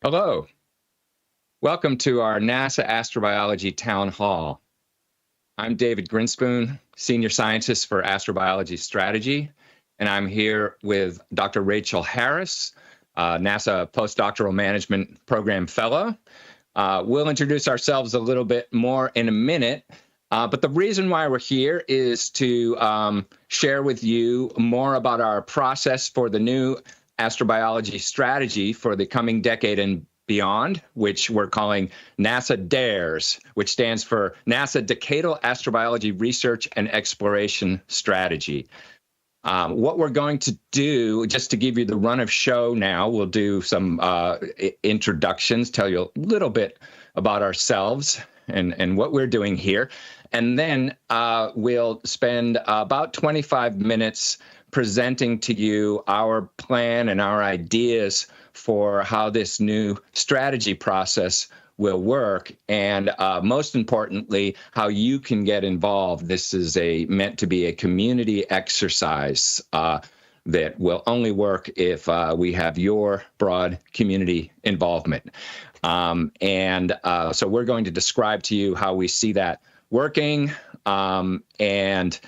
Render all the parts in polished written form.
Hello. Welcome to our NASA Astrobiology Town Hall. I'm David Grinspoon, Senior Scientist for Astrobiology Strategy, and I'm here with Dr. Rachel Harris, NASA Postdoctoral Management Program Fellow. We'll introduce ourselves a little bit more in a minute, but the reason why we're here is to share with you more about our process for the new astrobiology strategy for the coming decade and beyond, which we're calling NASA DARES, which stands for NASA Decadal Astrobiology Research and Exploration Strategy. What we're going to do, just to give you the run of show now, we'll do some introductions, tell you a little bit about ourselves and what we're doing here. And then we'll spend about 25 minutes presenting to you our plan and our ideas for how this new strategy process will work, and most importantly, how you can get involved. This is meant to be a community exercise that will only work if we have your broad community involvement. So we're going to describe to you how we see that working, and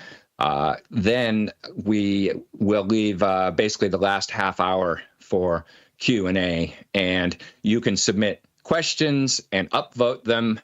then we will leave basically the last half hour for Q&A, and you can submit questions and upvote them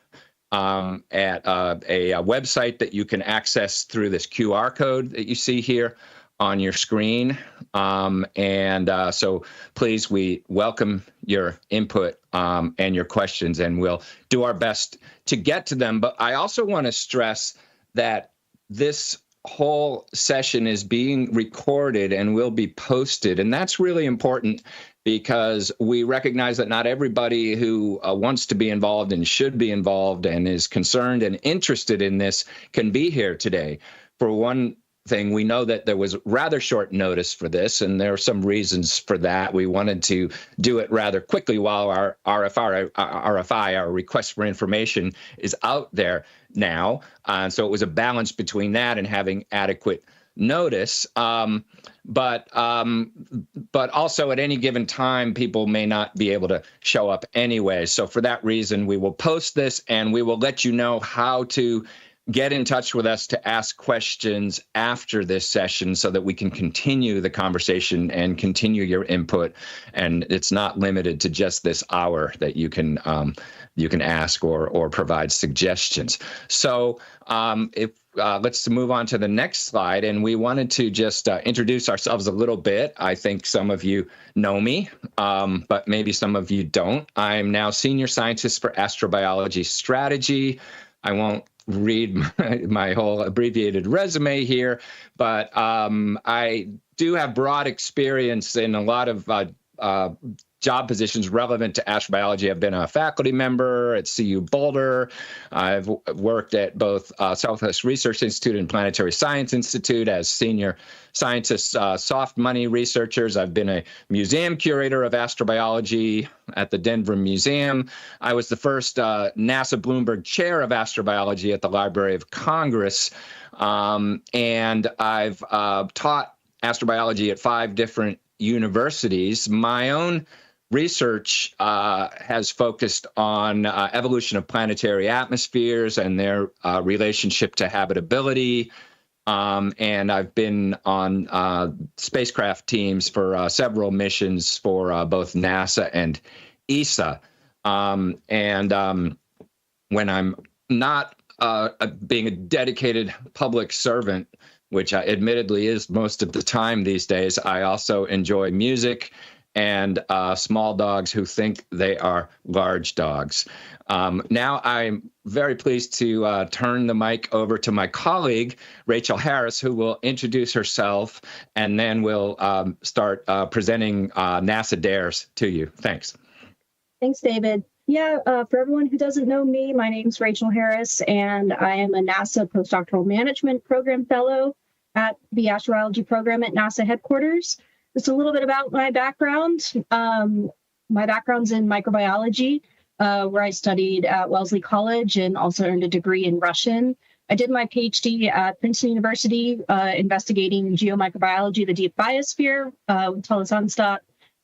at a website that you can access through this QR code that you see here on your screen. So please, we welcome your input and your questions, and we'll do our best to get to them. But I also want to stress that this whole session is being recorded and will be posted, and that's really important because we recognize that not everybody who wants to be involved and should be involved and is concerned and interested in this can be here today. For one thing, we know that there was rather short notice for this, and there are some reasons for that. We wanted to do it rather quickly while our RFI, our request for information, is out there now. So it was a balance between that and having adequate notice. But also at any given time, people may not be able to show up anyway. So for that reason, we will post this, and we will let you know how to get in touch with us to ask questions after this session so that we can continue the conversation and continue your input. And it's not limited to just this hour that you can ask or provide suggestions. So let's move on to the next slide. And we wanted to just introduce ourselves a little bit. I think some of you know me, but maybe some of you don't. I'm now Senior Scientist for Astrobiology Strategy. I won't read my whole abbreviated resume here, but I do have broad experience in a lot of job positions relevant to astrobiology. I've been a faculty member at CU Boulder. I've worked at both Southwest Research Institute and Planetary Science Institute as senior scientists, soft money researchers. I've been a museum curator of astrobiology at the Denver Museum. I was the first NASA Bloomberg Chair of Astrobiology at the Library of Congress. And I've taught astrobiology at 5 different universities. My own research has focused on evolution of planetary atmospheres and their relationship to habitability. And I've been on spacecraft teams for several missions for both NASA and ESA. When I'm not being a dedicated public servant, which admittedly is most of the time these days, I also enjoy music and small dogs who think they are large dogs. Now I'm very pleased to turn the mic over to my colleague, Rachel Harris, who will introduce herself, and then we'll start presenting NASA DARES to you. Thanks. Thanks, David. Yeah, for everyone who doesn't know me, my name's Rachel Harris, and I am a NASA Postdoctoral Management Program Fellow at the Astrobiology Program at NASA headquarters. Just a little bit about my background. My background's in microbiology, where I studied at Wellesley College and also earned a degree in Russian. I did my PhD at Princeton University, investigating geomicrobiology, the deep biosphere, with Tele Sandstad.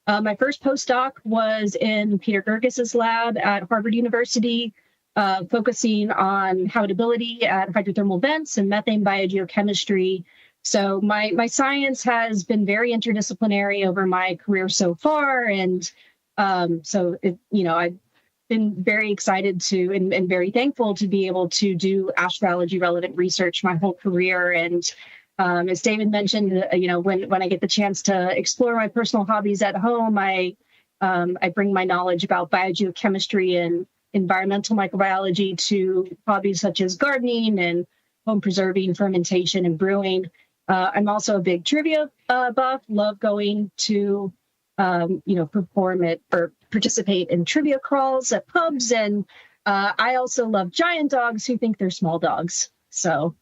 My first postdoc was in Peter Gergis's lab at Harvard University, focusing on habitability at hydrothermal vents and methane biogeochemistry. So my science has been very interdisciplinary over my career so far, and I've been very excited to and very thankful to be able to do astrobiology relevant research my whole career. And as David mentioned, when I get the chance to explore my personal hobbies at home, I bring my knowledge about biogeochemistry and environmental microbiology to hobbies such as gardening and home preserving, fermentation, and brewing. I'm also a big trivia buff, love going to perform it or participate in trivia crawls at pubs. And I also love giant dogs who think they're small dogs. So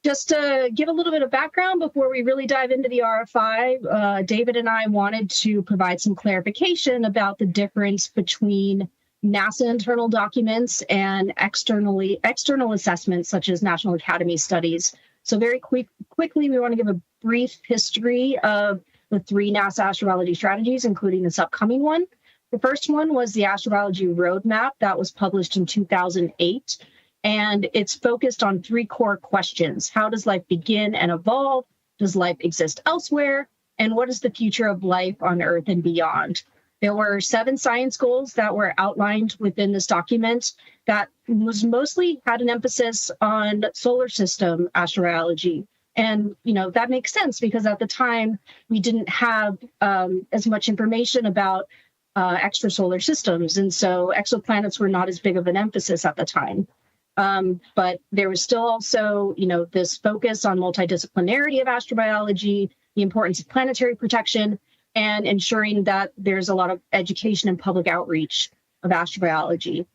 just to give a little bit of background before we really dive into the RFI, David and I wanted to provide some clarification about the difference between NASA internal documents and external assessments such as National Academy studies. So very quickly, we want to give a brief history of the 3 NASA astrobiology strategies, including this upcoming one. The first one was the Astrobiology Roadmap that was published in 2008, and it's focused on 3 core questions. How does life begin and evolve? Does life exist elsewhere? And what is the future of life on Earth and beyond? There were 7 science goals that were outlined within this document that was mostly had an emphasis on solar system astrobiology. And, that makes sense because at the time we didn't have as much information about extrasolar systems. And so exoplanets were not as big of an emphasis at the time. But there was still also, this focus on multidisciplinarity of astrobiology, the importance of planetary protection, and ensuring that there's a lot of education and public outreach of astrobiology.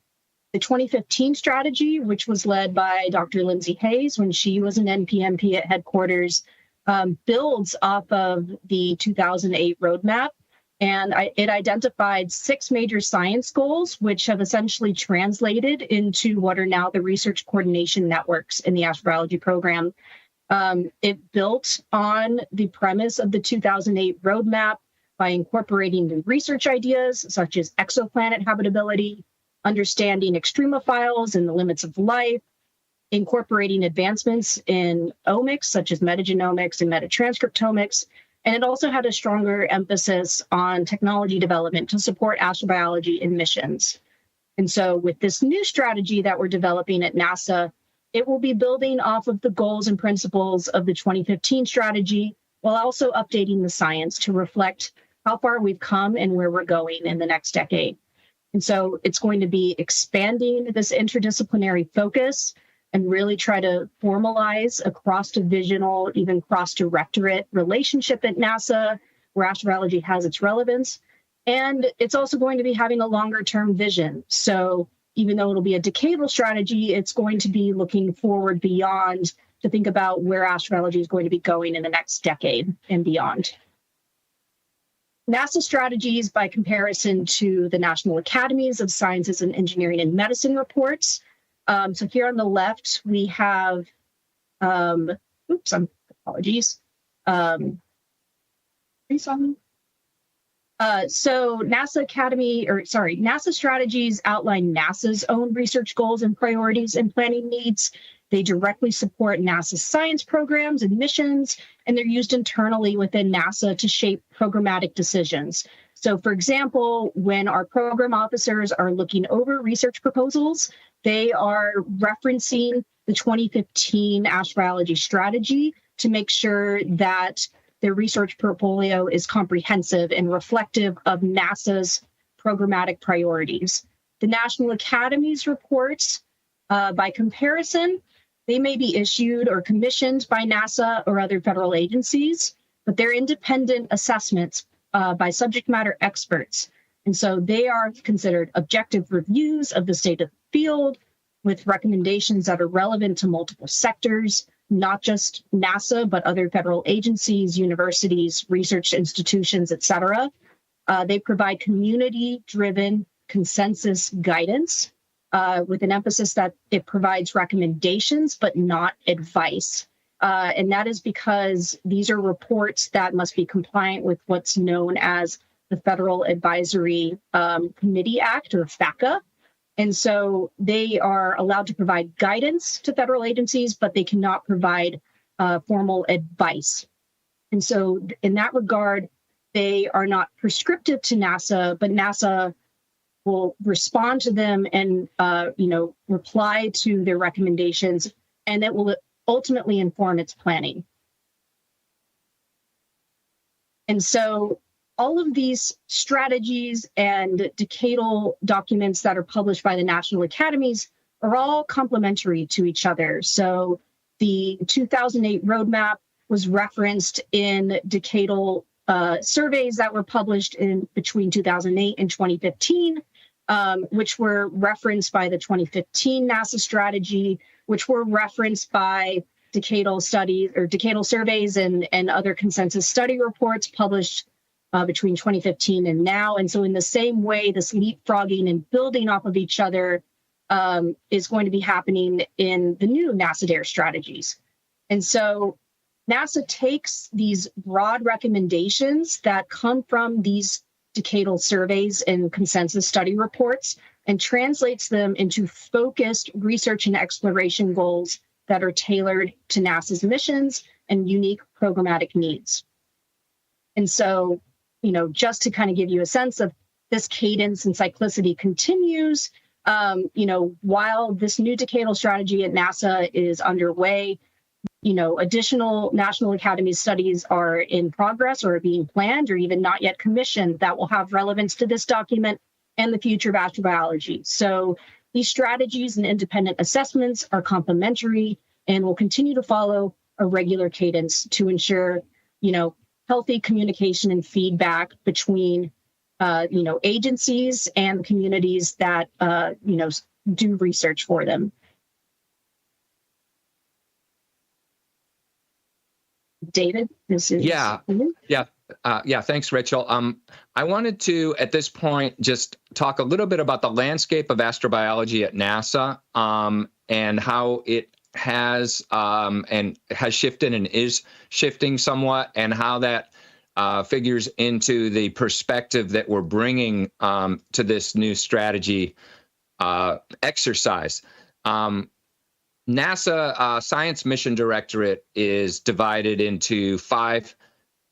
The 2015 strategy, which was led by Dr. Lindsay Hayes when she was an NPMP at headquarters, builds off of the 2008 roadmap. And it identified 6 major science goals, which have essentially translated into what are now the research coordination networks in the astrobiology program. It built on the premise of the 2008 roadmap by incorporating new research ideas such as exoplanet habitability, understanding extremophiles and the limits of life, incorporating advancements in omics such as metagenomics and metatranscriptomics. And it also had a stronger emphasis on technology development to support astrobiology in missions. And so with this new strategy that we're developing at NASA, it will be building off of the goals and principles of the 2015 strategy, while also updating the science to reflect how far we've come and where we're going in the next decade. And so it's going to be expanding this interdisciplinary focus and really try to formalize a cross-divisional, even cross-directorate relationship at NASA where astrobiology has its relevance. And it's also going to be having a longer-term vision. So even though it'll be a decadal strategy, it's going to be looking forward beyond to think about where astrobiology is going to be going in the next decade and beyond. NASA strategies, by comparison to the National Academies of Sciences and Engineering and Medicine reports. So here on the left, we have, apologies. So NASA strategies outline NASA's own research goals and priorities and planning needs. They directly support NASA's science programs and missions, and they're used internally within NASA to shape programmatic decisions. So, for example, when our program officers are looking over research proposals, they are referencing the 2015 astrobiology strategy to make sure that their research portfolio is comprehensive and reflective of NASA's programmatic priorities. The National Academies reports, by comparison, they may be issued or commissioned by NASA or other federal agencies, but they're independent assessments by subject matter experts. And so they are considered objective reviews of the state of the field with recommendations that are relevant to multiple sectors, not just NASA, but other federal agencies, universities, research institutions, et cetera. They provide community-driven consensus guidance with an emphasis that it provides recommendations, but not advice. And that is because these are reports that must be compliant with what's known as the Federal Advisory Committee Act, or FACA. And so they are allowed to provide guidance to federal agencies, but they cannot provide formal advice. And so in that regard, they are not prescriptive to NASA, but NASA will respond to them and reply to their recommendations, and it will ultimately inform its planning. And so all of these strategies and decadal documents that are published by the national academies are all complementary to each other. So the 2008 roadmap was referenced in decadal surveys that were published in between 2008 and 2015, which were referenced by the 2015 NASA strategy, which were referenced by decadal studies or decadal surveys and other consensus study reports published between 2015 and now. And so in the same way, this leapfrogging and building off of each other is going to be happening in the new NASA DARE strategies. And so NASA takes these broad recommendations that come from these decadal surveys and consensus study reports and translates them into focused research and exploration goals that are tailored to NASA's missions and unique programmatic needs. And so, just to kind of give you a sense of this cadence and cyclicity continues, while this new decadal strategy at NASA is underway, additional National Academy studies are in progress or are being planned or even not yet commissioned that will have relevance to this document and the future of astrobiology. So these strategies and independent assessments are complementary and will continue to follow a regular cadence to ensure, healthy communication and feedback between, agencies and communities that, do research for them. David, this is yeah. Thanks, Rachel. I wanted to, at this point, just talk a little bit about the landscape of astrobiology at NASA and how it has shifted and is shifting somewhat, and how that figures into the perspective that we're bringing to this new strategy exercise. NASA Science Mission Directorate is divided into 5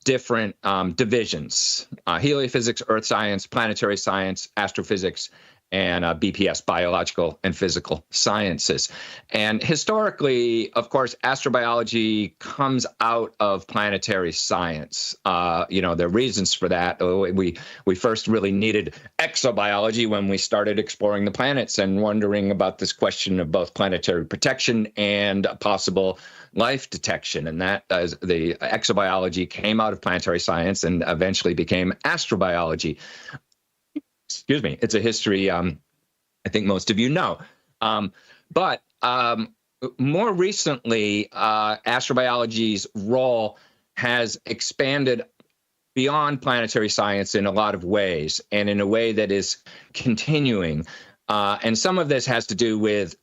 different divisions: heliophysics, earth science, planetary science, astrophysics, and BPS, biological and physical sciences. And historically, of course, astrobiology comes out of planetary science. There are reasons for that. We first really needed exobiology when we started exploring the planets and wondering about this question of both planetary protection and possible life detection. And that the exobiology came out of planetary science and eventually became astrobiology. Excuse me. It's a history I think most of you know. But more recently, astrobiology's role has expanded beyond planetary science in a lot of ways, and in a way that is continuing. And some of this has to do with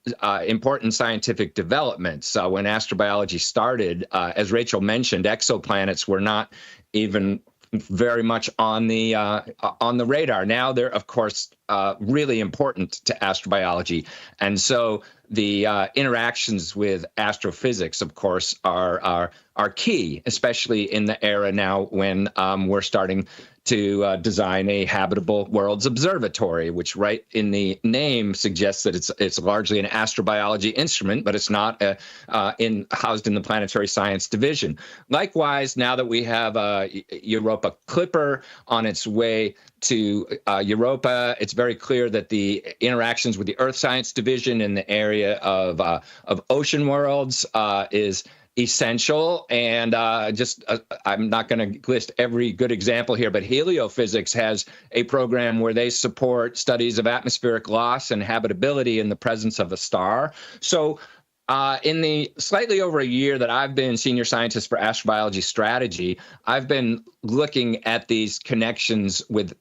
important scientific developments. When astrobiology started, as Rachel mentioned, exoplanets were not even very much on the radar. Now they're, of course, really important to astrobiology. And so the interactions with astrophysics, of course, are key, especially in the era now when we're starting to design a habitable worlds observatory, which right in the name suggests that it's largely an astrobiology instrument, but it's not housed in the planetary science division. Likewise, now that we have Europa Clipper on its way to Europa, it's very clear that the interactions with the Earth Science Division in the area of ocean worlds is essential. And I'm not going to list every good example here, but heliophysics has a program where they support studies of atmospheric loss and habitability in the presence of a star. So In the slightly over a year that I've been senior scientist for astrobiology strategy, I've been looking at these connections with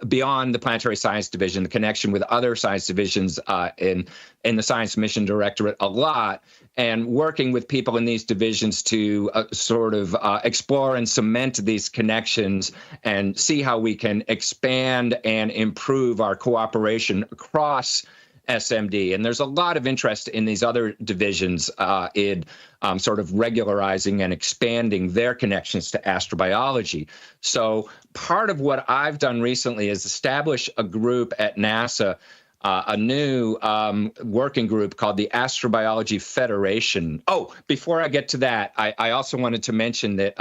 beyond the planetary science division, the connection with other science divisions in the science mission directorate a lot, and working with people in these divisions to sort of explore and cement these connections and see how we can expand and improve our cooperation across SMD. And there's a lot of interest in these other divisions in sort of regularizing and expanding their connections to astrobiology. So part of what I've done recently is establish a group at NASA, a new working group called the Astrobiology Federation. Oh, before I get to that, I also wanted to mention that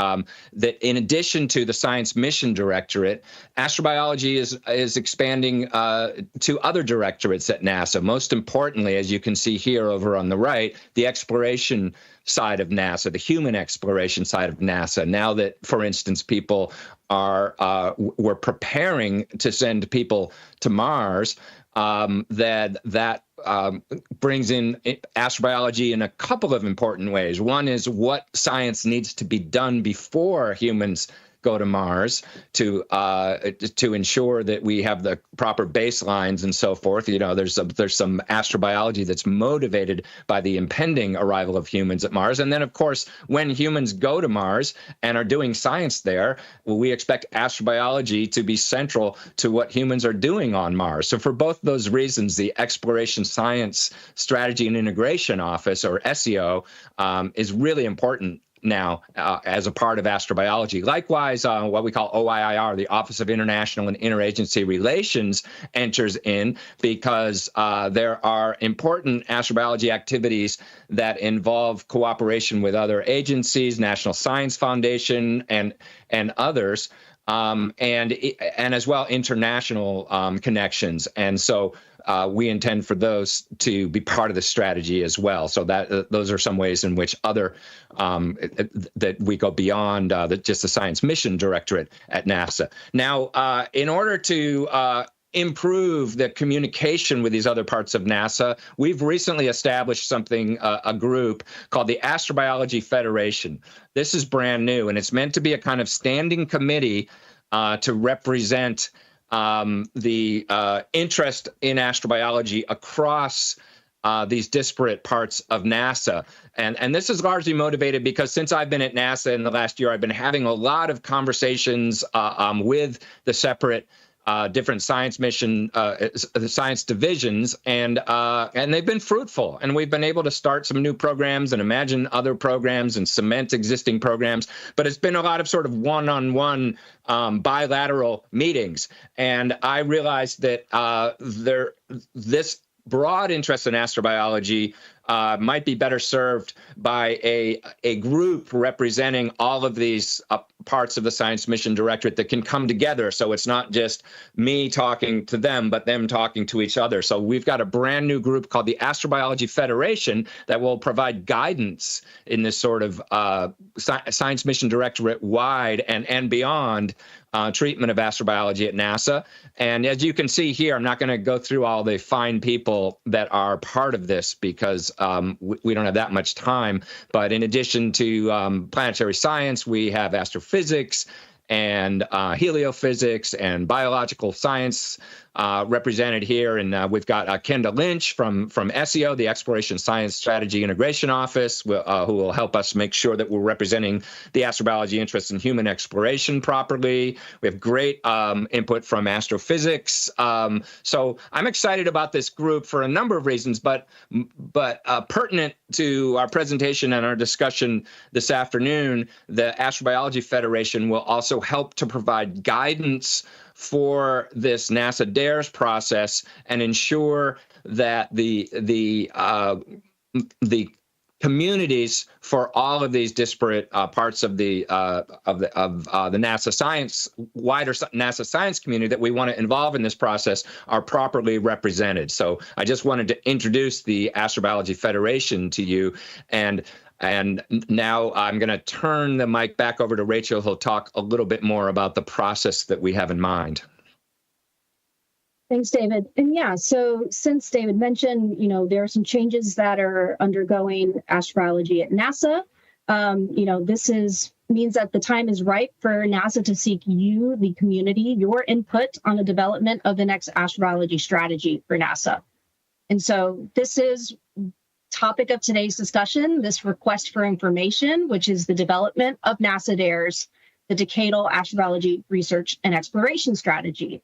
that in addition to the Science Mission Directorate, astrobiology is expanding to other directorates at NASA. Most importantly, as you can see here over on the right, the exploration side of NASA, the human exploration side of NASA. Now that, for instance, people we're preparing to send people to Mars, that brings in astrobiology in a couple of important ways. One is what science needs to be done before humans go to Mars to ensure that we have the proper baselines and so forth. You know, there's some astrobiology that's motivated by the impending arrival of humans at Mars. And then, of course, when humans go to Mars and are doing science there, we expect astrobiology to be central to what humans are doing on Mars. So for both those reasons, the Exploration Science Strategy and Integration Office, or SEO, is really important now as a part of astrobiology. Likewise, what we call OIIR, the Office of International and Interagency Relations, enters in because there are important astrobiology activities that involve cooperation with other agencies, National Science Foundation, and others. And as well international connections. And so we intend for those to be part of the strategy as well. So that those are some ways in which other that we go beyond just the Science Mission Directorate at NASA. Now, in order to improve the communication with these other parts of NASA, we've recently established something, a group called the Astrobiology Federation. This is brand new, and it's meant to be a kind of standing committee to represent the interest in astrobiology across these disparate parts of NASA. And this is largely motivated because since I've been at NASA in the last year, I've been having a lot of conversations with the separate different science mission, science divisions, and they've been fruitful. And we've been able to start some new programs and imagine other programs and cement existing programs. But it's been a lot of sort of one-on-one bilateral meetings. And I realized that this broad interest in astrobiology might be better served by a group representing all of these parts of the Science Mission Directorate that can come together. So it's not just me talking to them, but them talking to each other. So we've got a brand new group called the Astrobiology Federation that will provide guidance in this sort of Science Mission Directorate wide and beyond treatment of astrobiology at NASA. And as you can see here, I'm not going to go through all the fine people that are part of this because we don't have that much time. But in addition to planetary science, we have astrophysics and heliophysics and biological science represented here. And we've got Kenda Lynch from SEO, the Exploration Science Strategy Integration Office, who will help us make sure that we're representing the astrobiology interests in human exploration properly. We have great input from astrophysics. So I'm excited about this group for a number of reasons, but pertinent to our presentation and our discussion this afternoon, the Astrobiology Federation will also help to provide guidance for this NASA DARES process and ensure that the communities for all of these disparate parts of the NASA science, wider NASA science community that we want to involve in this process are properly represented. So I just wanted to introduce the Astrobiology Federation to you. And now I'm going to turn the mic back over to Rachel, who'll talk a little bit more about the process that we have in mind. Thanks, David. And yeah, so since David mentioned, there are some changes that are undergoing astrobiology at NASA. This means that the time is right for NASA to seek you, the community, your input on the development of the next astrobiology strategy for NASA. And so this is topic of today's discussion, this request for information, which is the development of NASA DARE's, the Decadal Astrobiology Research and Exploration Strategy.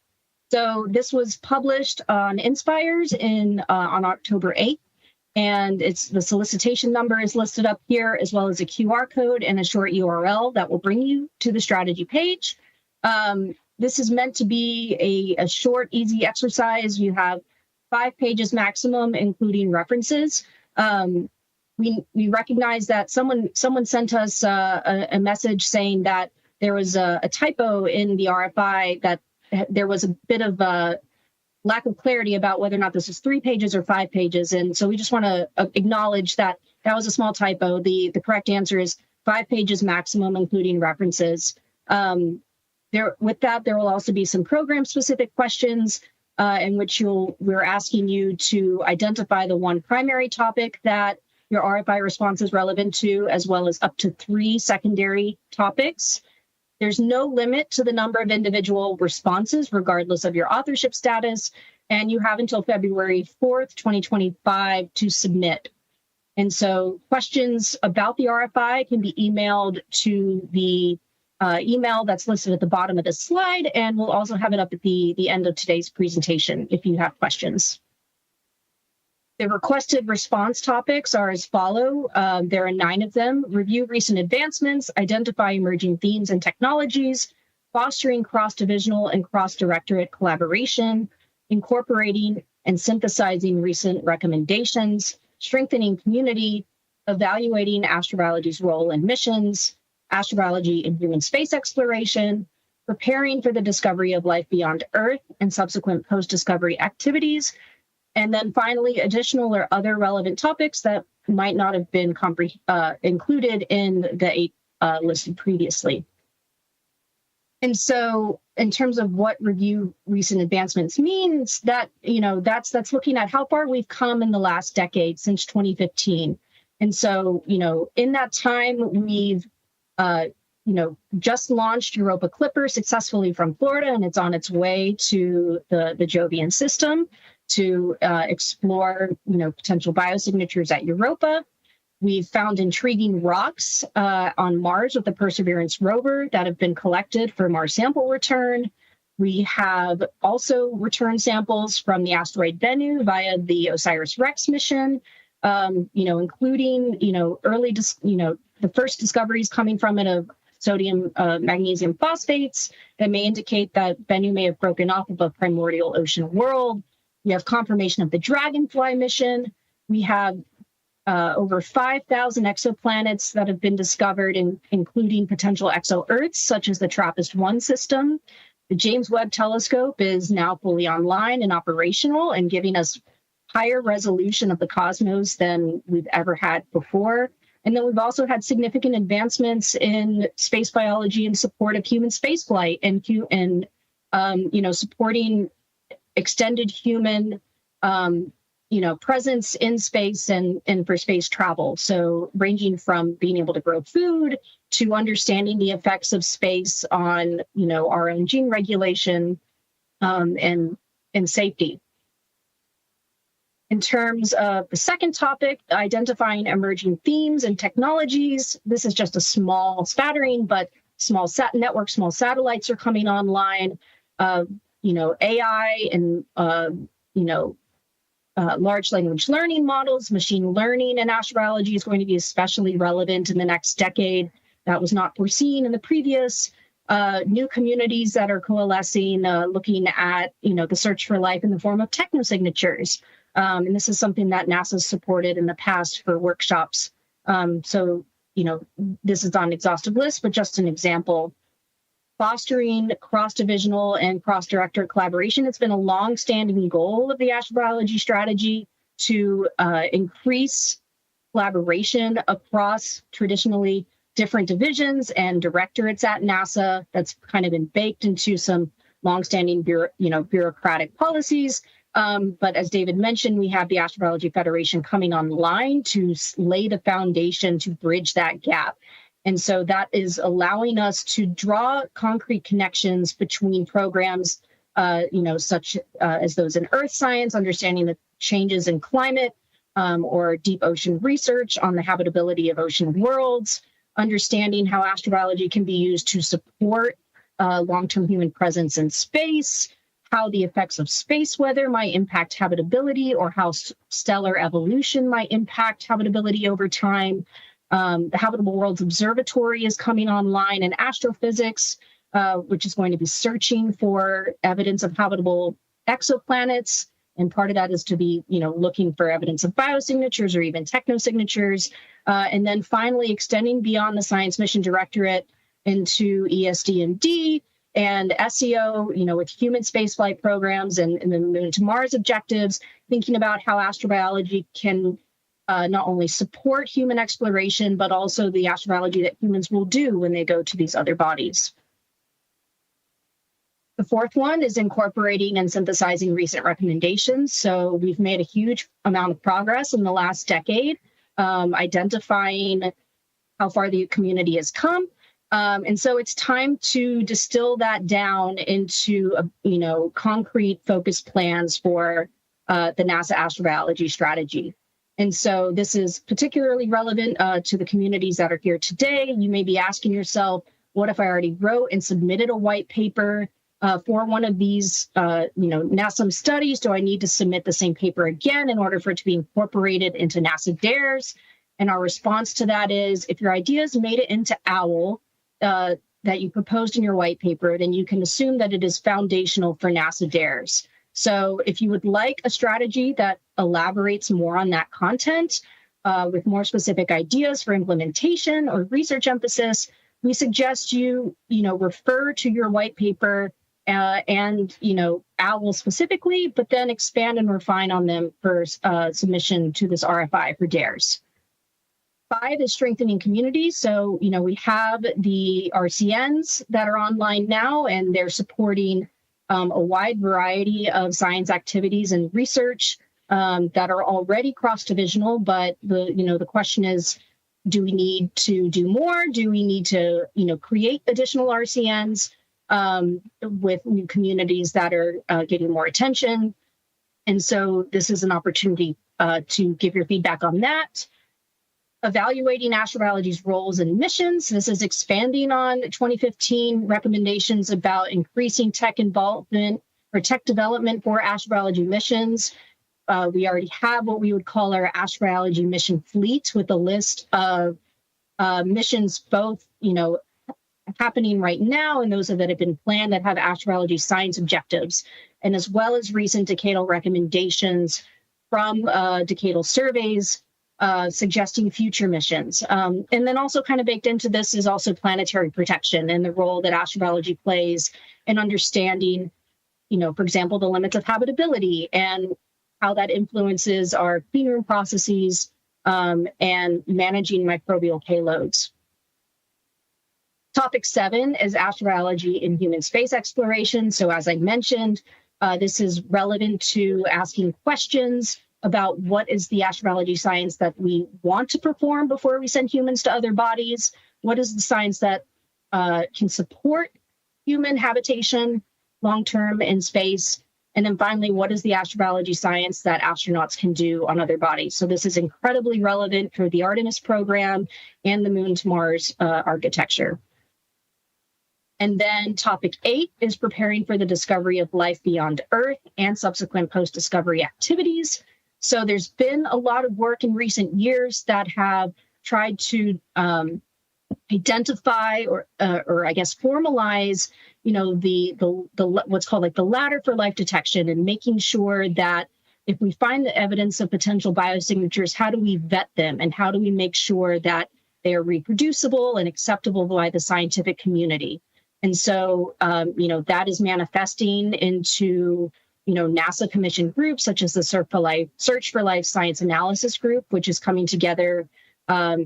So this was published on Inspires on October 8th, and the solicitation number is listed up here, as well as a QR code and a short URL that will bring you to the strategy page. This is meant to be a short, easy exercise. You have 5 pages maximum, including references. We recognize that someone sent us a message saying that there was a typo in the RFI, that there was a bit of a lack of clarity about whether or not this is 3 pages or 5 pages. And so we just want to acknowledge that was a small typo. The correct answer is 5 pages maximum, including references. With that, there will also be some program-specific questions in which we're asking you to identify the one primary topic that your RFI response is relevant to, as well as up to 3 secondary topics. There's no limit to the number of individual responses, regardless of your authorship status, and you have until February 4th, 2025 to submit. And so questions about the RFI can be emailed to the email that's listed at the bottom of this slide, and we'll also have it up at the end of today's presentation if you have questions. The requested response topics are as follow. There are 9 of them. Review recent advancements, identify emerging themes and technologies, fostering cross-divisional and cross-directorate collaboration, incorporating and synthesizing recent recommendations, strengthening community, evaluating astrobiology's role and missions, astrobiology in human space exploration, preparing for the discovery of life beyond Earth and subsequent post-discovery activities, and then finally, additional or other relevant topics that might not have been included in the 8 listed previously. And so in terms of what review recent advancements means, that's looking at how far we've come in the last decade since 2015. And so, in that time, we've just launched Europa Clipper successfully from Florida, and it's on its way to the Jovian system to explore, potential biosignatures at Europa. We've found intriguing rocks on Mars with the Perseverance rover that have been collected for Mars sample return. We have also returned samples from the asteroid Bennu via the OSIRIS-REx mission, including, the first discoveries coming from it of sodium magnesium phosphates that may indicate that Bennu may have broken off of a primordial ocean world. We have confirmation of the Dragonfly mission. We have over 5,000 exoplanets that have been discovered, including potential exo-Earths, such as the TRAPPIST-1 system. The James Webb Telescope is now fully online and operational and giving us higher resolution of the cosmos than we've ever had before. And then we've also had significant advancements in space biology in support of human spaceflight and supporting extended human, presence in space and for space travel. So ranging from being able to grow food to understanding the effects of space on, our own gene regulation and safety. In terms of the second topic, identifying emerging themes and technologies, this is just a small spattering, but small satellites are coming online. AI and, large language learning models, machine learning and astrobiology is going to be especially relevant in the next decade. That was not foreseen in the previous. New communities that are coalescing, looking at, the search for life in the form of technosignatures. And this is something that NASA's supported in the past for workshops. So, this is not an exhaustive list, but just an example. Fostering cross-divisional and cross-directorate collaboration. It's been a long-standing goal of the astrobiology strategy to increase collaboration across traditionally different divisions and directorates at NASA. That's kind of been baked into some longstanding bureaucratic policies. But as David mentioned, we have the Astrobiology Federation coming online to lay the foundation to bridge that gap. And so that is allowing us to draw concrete connections between programs, such as those in earth science, understanding the changes in climate, or deep ocean research on the habitability of ocean worlds, understanding how astrobiology can be used to support long-term human presence in space, how the effects of space weather might impact habitability, or how stellar evolution might impact habitability over time. The Habitable Worlds Observatory is coming online in astrophysics, which is going to be searching for evidence of habitable exoplanets. And part of that is to be, looking for evidence of biosignatures or even technosignatures. And then finally extending beyond the Science Mission Directorate into ESD&D and SEO, with human spaceflight programs and the Moon to Mars objectives, thinking about how astrobiology can not only support human exploration, but also the astrobiology that humans will do when they go to these other bodies. The fourth one is incorporating and synthesizing recent recommendations. So we've made a huge amount of progress in the last decade, identifying how far the community has come. And so it's time to distill that down into, concrete focused plans for the NASA Astrobiology strategy. And so this is particularly relevant to the communities that are here today. You may be asking yourself, what if I already wrote and submitted a white paper for one of these, NASA studies? Do I need to submit the same paper again in order for it to be incorporated into NASA DARES? And our response to that is, if your ideas made it into OWL that you proposed in your white paper, then you can assume that it is foundational for NASA DARES. So if you would like a strategy that elaborates more on that content with more specific ideas for implementation or research emphasis, we suggest you, refer to your white paper and OWL specifically, but then expand and refine on them for submission to this RFI for DARES. 5 is strengthening communities. So, we have the RCNs that are online now, and they're supporting a wide variety of science activities and research that are already cross-divisional. But the question is, do we need to do more? Do we need to, create additional RCNs with new communities that are getting more attention? And so this is an opportunity to give your feedback on that. Evaluating astrobiology's roles and missions. This is expanding on 2015 recommendations about increasing tech involvement or tech development for astrobiology missions. We already have what we would call our astrobiology mission fleet, with a list of missions, both, happening right now and those that have been planned that have astrobiology science objectives, and as well as recent decadal recommendations from decadal surveys suggesting future missions. And then also kind of baked into this is also planetary protection and the role that astrobiology plays in understanding, for example, the limits of habitability and how that influences our clean room processes and managing microbial payloads. Topic 7 is astrobiology in human space exploration. So as I mentioned, this is relevant to asking questions about what is the astrobiology science that we want to perform before we send humans to other bodies. What is the science that can support human habitation long-term in space? And then finally, what is the astrobiology science that astronauts can do on other bodies? So this is incredibly relevant for the Artemis program and the Moon to Mars architecture. And then topic 8 is preparing for the discovery of life beyond Earth and subsequent post-discovery activities. So there's been a lot of work in recent years that have tried to identify or I guess formalize, the what's called like the ladder for life detection, and making sure that if we find the evidence of potential biosignatures, how do we vet them and how do we make sure that they are reproducible and acceptable by the scientific community? And so, that is manifesting into NASA commissioned groups such as the Search for Life Science Analysis Group, which is coming together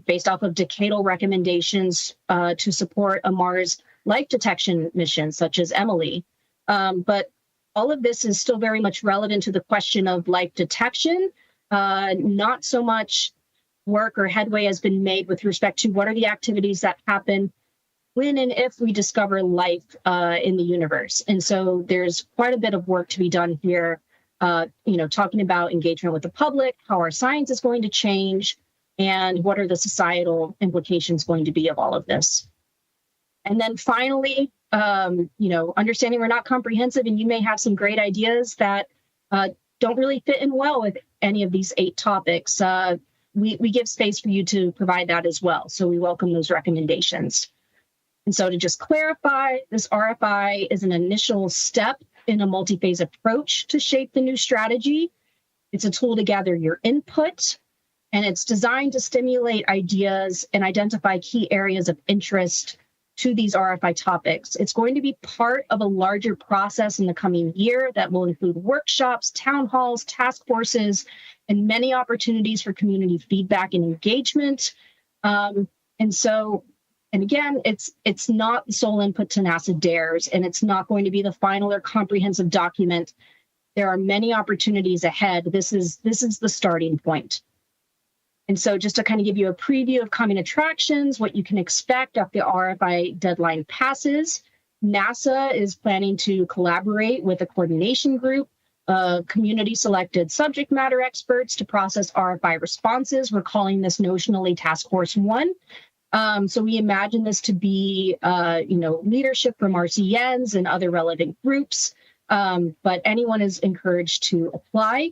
based off of decadal recommendations to support a Mars life detection mission, such as Emily. But all of this is still very much relevant to the question of life detection. Not so much work or headway has been made with respect to what are the activities that happen when and if we discover life in the universe. And so there's quite a bit of work to be done here, talking about engagement with the public, how our science is going to change, and what are the societal implications going to be of all of this. And then finally, understanding we're not comprehensive and you may have some great ideas that don't really fit in well with any of these 8 topics. We give space for you to provide that as well. So we welcome those recommendations. And so to just clarify, this RFI is an initial step in a multi-phase approach to shape the new strategy. It's a tool to gather your input, and it's designed to stimulate ideas and identify key areas of interest to these RFI topics. It's going to be part of a larger process in the coming year that will include workshops, town halls, task forces, and many opportunities for community feedback and engagement. And again, it's not the sole input to NASA DARES, and it's not going to be the final or comprehensive document. There are many opportunities ahead. This is the starting point. And so just to kind of give you a preview of coming attractions, what you can expect after the RFI deadline passes, NASA is planning to collaborate with a coordination group of community-selected subject matter experts to process RFI responses. We're calling this notionally Task Force 1. So we imagine this to be, leadership from RCNs and other relevant groups, but anyone is encouraged to apply.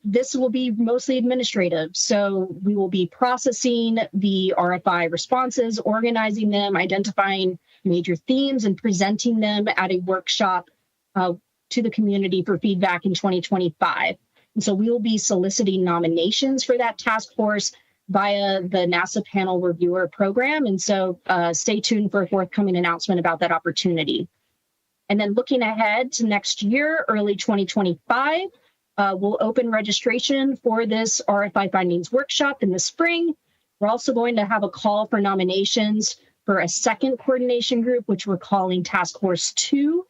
This will be mostly administrative. So we will be processing the RFI responses, organizing them, identifying major themes, and presenting them at a workshop to the community for feedback in 2025. And so we will be soliciting nominations for that task force via the NASA Panel Reviewer Program. And so stay tuned for a forthcoming announcement about that opportunity. And then looking ahead to next year, early 2025, we'll open registration for this RFI Findings Workshop in the spring. We're also going to have a call for nominations for a second coordination group, which we're calling Task Force 2.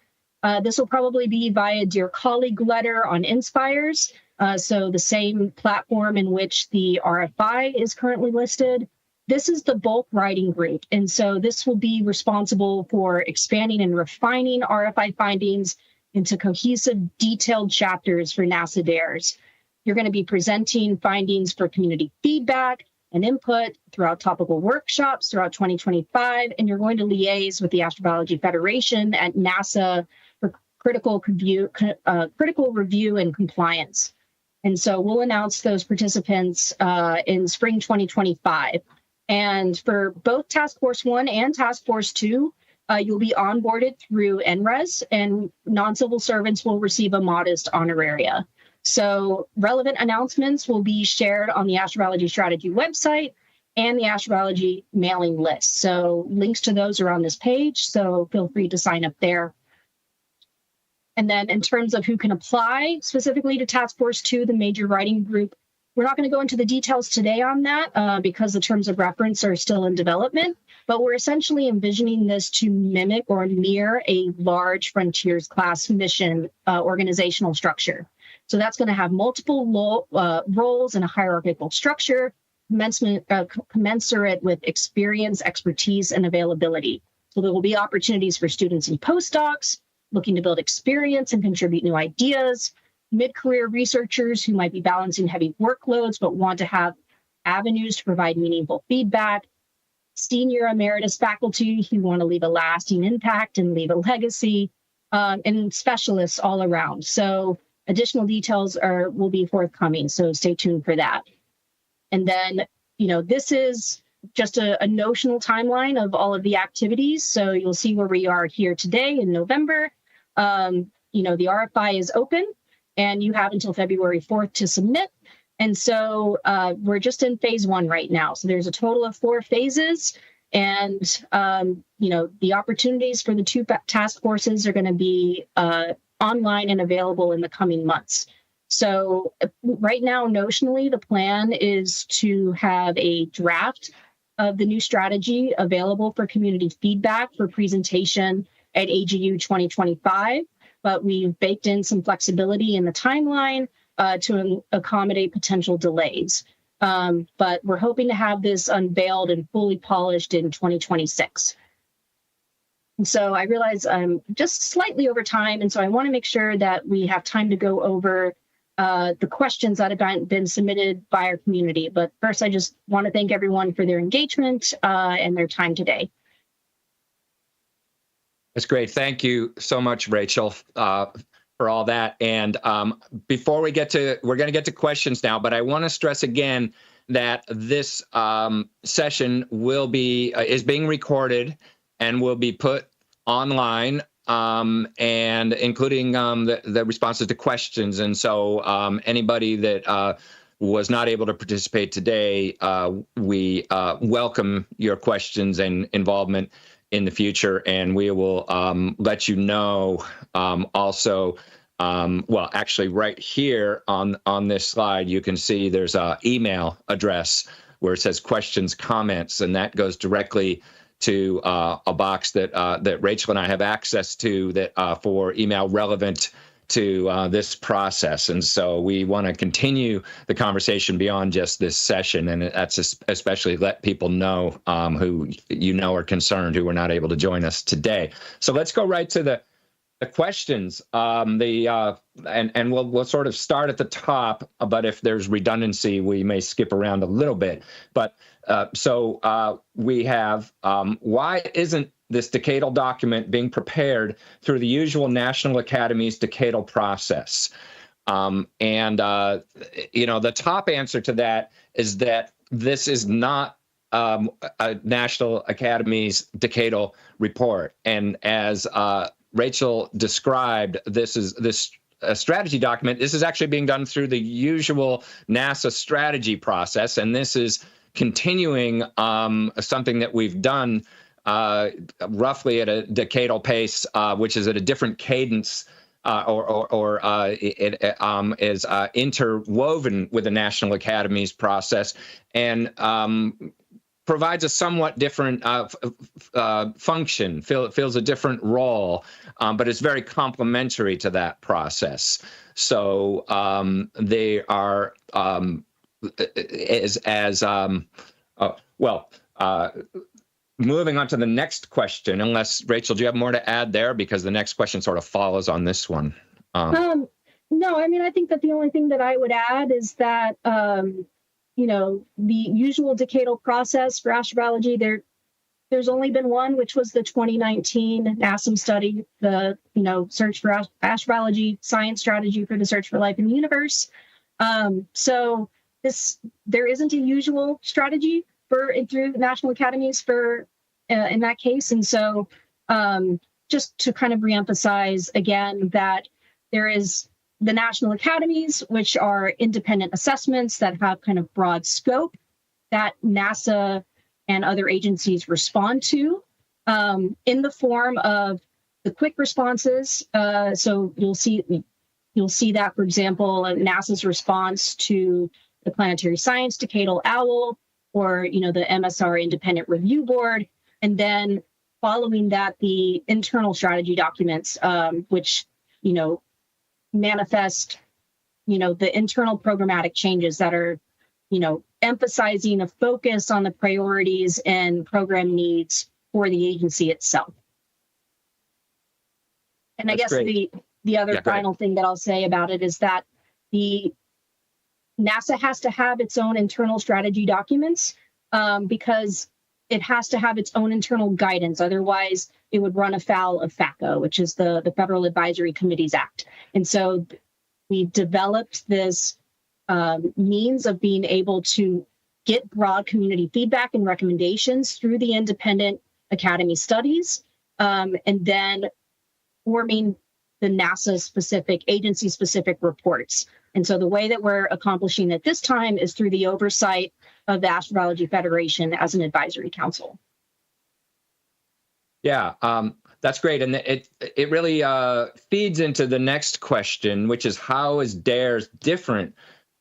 This will probably be via Dear Colleague letter on Inspires. So the same platform in which the RFI is currently listed. This is the bulk writing group. And so this will be responsible for expanding and refining RFI findings into cohesive, detailed chapters for NASA DARES. You're going to be presenting findings for community feedback and input throughout topical workshops throughout 2025. And you're going to liaise with the Astrobiology Federation at NASA for critical review and compliance. And so we'll announce those participants in spring 2025. And for both Task Force 1 and Task Force 2, you'll be onboarded through NRES, and non-civil servants will receive a modest honoraria. So relevant announcements will be shared on the Astrobiology Strategy website and the Astrobiology mailing list. So links to those are on this page, so feel free to sign up there. And then in terms of who can apply specifically to Task Force 2, the major writing group, we're not going to go into the details today on that because the terms of reference are still in development, but we're essentially envisioning this to mimic or mirror a large Frontiers class mission organizational structure. So that's going to have multiple roles in a hierarchical structure, commensurate with experience, expertise, and availability. So there will be opportunities for students and postdocs looking to build experience and contribute new ideas, mid-career researchers who might be balancing heavy workloads but want to have avenues to provide meaningful feedback, senior emeritus faculty who want to leave a lasting impact and leave a legacy, and specialists all around. So additional details will be forthcoming, so stay tuned for that. And then, this is just a notional timeline of all of the activities. So you'll see where we are here today in November. The RFI is open, and you have until February 4th to submit. And so we're just in phase 1 right now. So there's a total of 4 phases. And, the opportunities for the 2 task forces are going to be online and available in the coming months. So right now, notionally, the plan is to have a draft of the new strategy available for community feedback, for presentation, at AGU 2025, but we've baked in some flexibility in the timeline to accommodate potential delays. But we're hoping to have this unveiled and fully polished in 2026. And so I realize I'm just slightly over time, and so I want to make sure that we have time to go over the questions that have been submitted by our community. But first, I just want to thank everyone for their engagement and their time today. That's great. Thank you so much, Rachel, for all that. And before we're going to get to questions now, but I want to stress again that this session is being recorded and will be put online, and including the responses to questions. And so anybody that was not able to participate today, we welcome your questions and involvement in the future, and we will let you know also. Well, actually, right here on this slide, you can see there's an email address where it says questions, comments, and that goes directly to a box that Rachel and I have access to that for email relevant to this process. And so we want to continue the conversation beyond just this session, and that's especially let people know who are concerned who were not able to join us today. So let's go right to the questions. And we'll sort of start at the top, but if there's redundancy, we may skip around a little bit. But so we have why isn't this decadal document being prepared through the usual National Academy's decadal process? The top answer to that is that this is not a National Academy's decadal report. And as Rachel described, this strategy document. This is actually being done through the usual NASA strategy process, and this is continuing something that we've done roughly at a decadal pace, which is at a different cadence, it is interwoven with the National Academy's process, and provides a somewhat different function, fills a different role, but it's very complementary to that process. So they are moving on to the next question, unless, Rachel, do you have more to add there? Because the next question sort of follows on this one. No, I mean, I think that the only thing that I would add is that, the usual decadal process for astrobiology, there's only been one, which was the 2019 NASA study, the, search for astrobiology science strategy for the search for life in the universe. So there isn't a usual strategy through national academies for in that case. And so just to kind of reemphasize again that there is the national academies, which are independent assessments that have kind of broad scope that NASA and other agencies respond to in the form of the quick responses. So you'll see that, for example, NASA's response to the Planetary Science Decadal OWL, or the MSR Independent Review Board, and then following that, the internal strategy documents, which manifest the internal programmatic changes that are emphasizing a focus on the priorities and program needs for the agency itself. And I guess great. the other final thing that I'll say about it is that the NASA has to have its own internal strategy documents because it has to have its own internal guidance. Otherwise, it would run afoul of FACO, which is the Federal Advisory Committees Act. And so we developed this means of being able to get broad community feedback and recommendations through the independent academy studies, and then forming the NASA-specific, agency-specific reports. And so the way that we're accomplishing it this time is through the oversight of the Astrobiology Federation as an advisory council. Yeah, that's great. And it really feeds into the next question, which is how is DARES different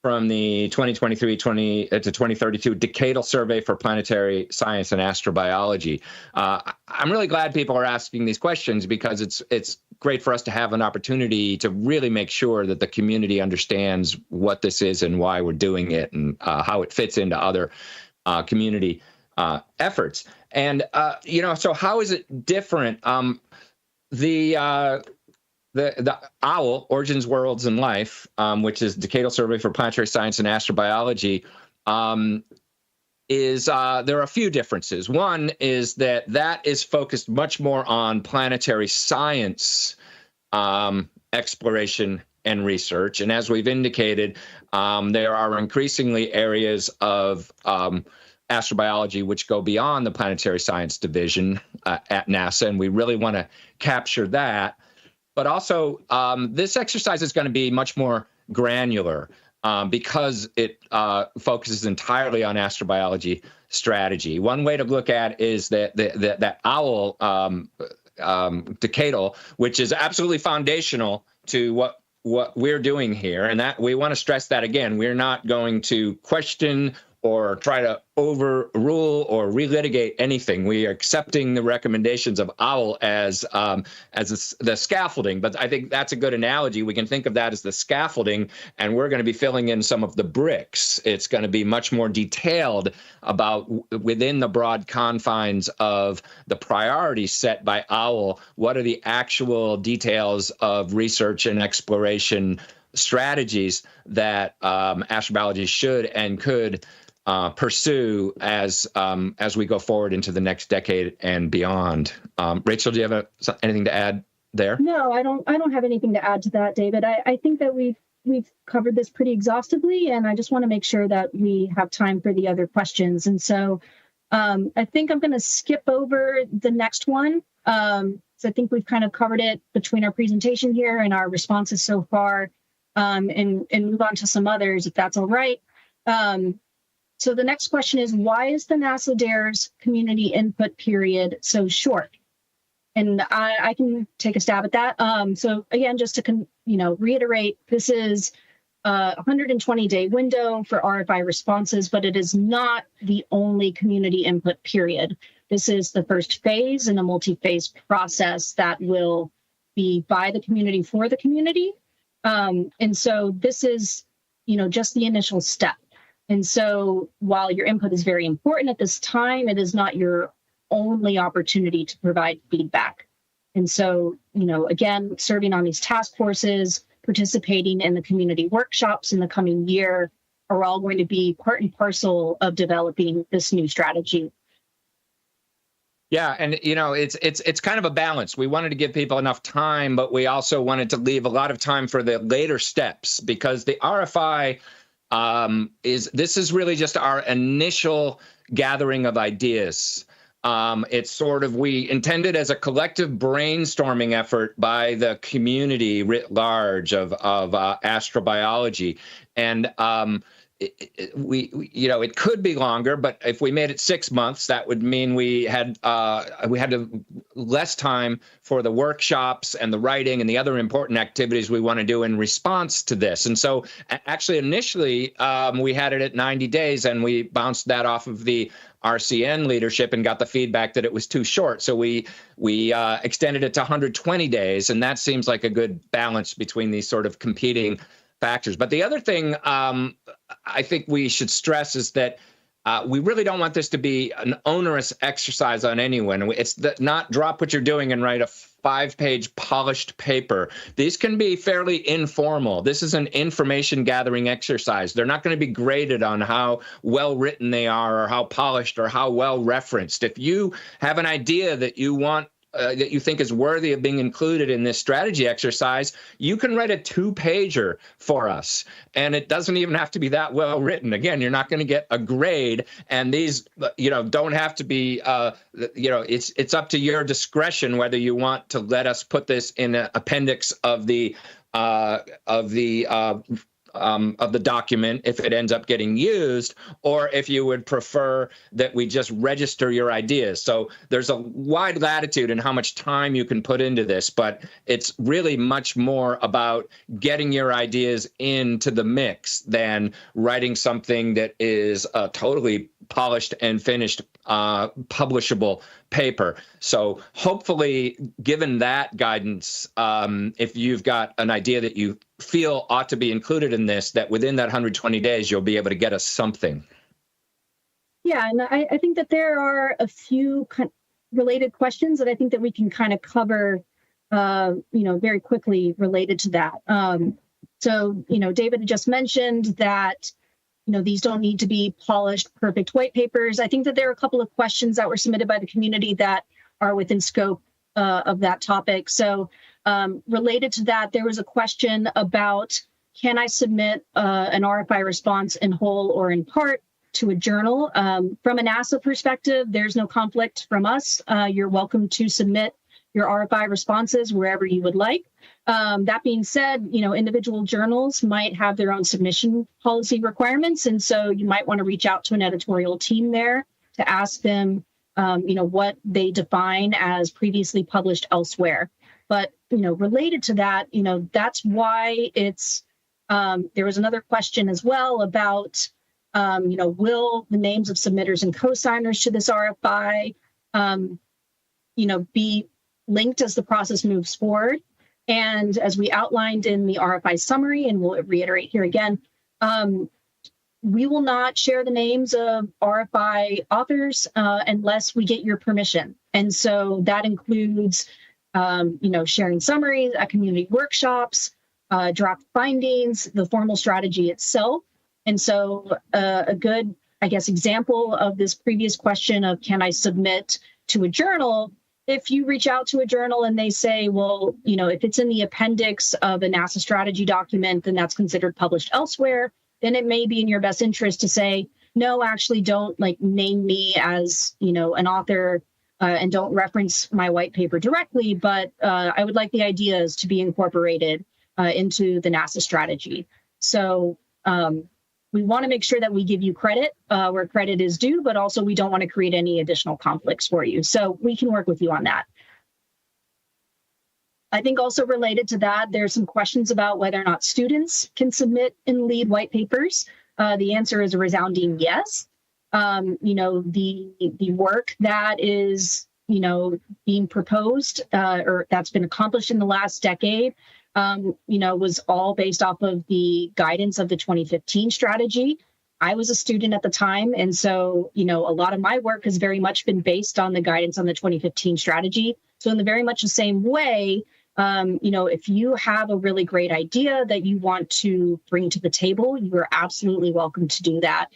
from the 2023 to 2032 Decadal Survey for Planetary Science and Astrobiology. I'm really glad people are asking these questions because it's great for us to have an opportunity to really make sure that the community understands what this is and why we're doing it and how it fits into other community efforts. And, so how is it different? The OWL, Origins, Worlds, and Life, which is Decadal Survey for Planetary Science and Astrobiology, there are a few differences. One is that is focused much more on planetary science exploration and research. And as we've indicated, there are increasingly areas of astrobiology which go beyond the planetary science division at NASA, and we really want to capture that. But also, this exercise is going to be much more granular because it focuses entirely on astrobiology strategy. One way to look at is that OWL Decadal, which is absolutely foundational to what we're doing here, and that we want to stress that again. We're not going to question or try to overrule or relitigate anything. We are accepting the recommendations of OWL as the scaffolding. But I think that's a good analogy. We can think of that as the scaffolding, and we're going to be filling in some of the bricks. It's going to be much more detailed about within the broad confines of the priorities set by OWL. What are the actual details of research and exploration strategies that astrobiology should and could pursue as we go forward into the next decade and beyond. Rachel, do you have anything to add there? No, I don't have anything to add to that, David. I think that we've covered this pretty exhaustively, and I just want to make sure that we have time for the other questions. And so I think I'm going to skip over the next one. So I think we've kind of covered it between our presentation here and our responses so far, and move on to some others, if that's all right. So the next question is, why is the NASA DARES community input period so short? And I can take a stab at that. So again, just to reiterate, this is a 120-day window for RFI responses, but it is not the only community input period. This is the first phase in a multi-phase process that will be by the community for the community. And so this is, just the initial step. And so while your input is very important at this time, it is not your only opportunity to provide feedback. And so, again, serving on these task forces, participating in the community workshops in the coming year are all going to be part and parcel of developing this new strategy. Yeah, and it's kind of a balance. We wanted to give people enough time, but we also wanted to leave a lot of time for the later steps, because the RFI this is really just our initial gathering of ideas. It's sort of, we intended as a collective brainstorming effort by the community writ large of astrobiology. And it could be longer, but if we made it 6 months, that would mean we had less time for the workshops and the writing and the other important activities we want to do in response to this. And so actually initially we had it at 90 days, and we bounced that off of the RCN leadership and got the feedback that it was too short. So we extended it to 120 days, and that seems like a good balance between these sort of competing factors. But the other thing I think we should stress is that we really don't want this to be an onerous exercise on anyone. It's not drop what you're doing and write a 5-page polished paper. These can be fairly informal. This is an information gathering exercise. They're not going to be graded on how well written they are or how polished or how well referenced. If you have an idea that you want that you think is worthy of being included in this strategy exercise, you can write a 2-pager for us. And it doesn't even have to be that well written. Again, you're not going to get a grade. And these, don't have to be, it's up to your discretion whether you want to let us put this in an appendix of the of the document if it ends up getting used, or if you would prefer that we just register your ideas. So there's a wide latitude in how much time you can put into this, but it's really much more about getting your ideas into the mix than writing something that is a totally polished and finished publishable paper. So hopefully, given that guidance, if you've got an idea that you feel ought to be included in this, that within that 120 days, you'll be able to get us something. Yeah, and I think that there are a few related questions that I think that we can kind of cover, very quickly related to that. So, David had just mentioned that these don't need to be polished, perfect white papers. I think that there are a couple of questions that were submitted by the community that are within scope of that topic. So related to that, there was a question about, can I submit an RFI response in whole or in part to a journal? From a NASA perspective, there's no conflict from us. You're welcome to submit your RFI responses wherever you would like. That being said, individual journals might have their own submission policy requirements. And so you might want to reach out to an editorial team there to ask them, what they define as previously published elsewhere. But, related to that, that's why it's, there was another question as well about, will the names of submitters and co-signers to this RFI, be linked as the process moves forward. And as we outlined in the RFI summary, and we'll reiterate here again, we will not share the names of RFI authors unless we get your permission. And so that includes, sharing summaries at community workshops, draft findings, the formal strategy itself. And so a good, example of this previous question of, can I submit to a journal? If you reach out to a journal and they say, well, if it's in the appendix of a NASA strategy document, then that's considered published elsewhere, then it may be in your best interest to say, no, actually don't name me as, an author and don't reference my white paper directly, but I would like the ideas to be incorporated into the NASA strategy. So we want to make sure that we give you credit where credit is due, but also we don't want to create any additional conflicts for you. So we can work with you on that. I think also related to that, there's some questions about whether or not students can submit and lead white papers. The answer is a resounding yes. The work that is, being proposed or that's been accomplished in the last decade, was all based off of the guidance of the 2015 strategy. I was a student at the time. And so, a lot of my work has very much been based on the guidance on the 2015 strategy. So in the very much the same way, if you have a really great idea that you want to bring to the table, you are absolutely welcome to do that.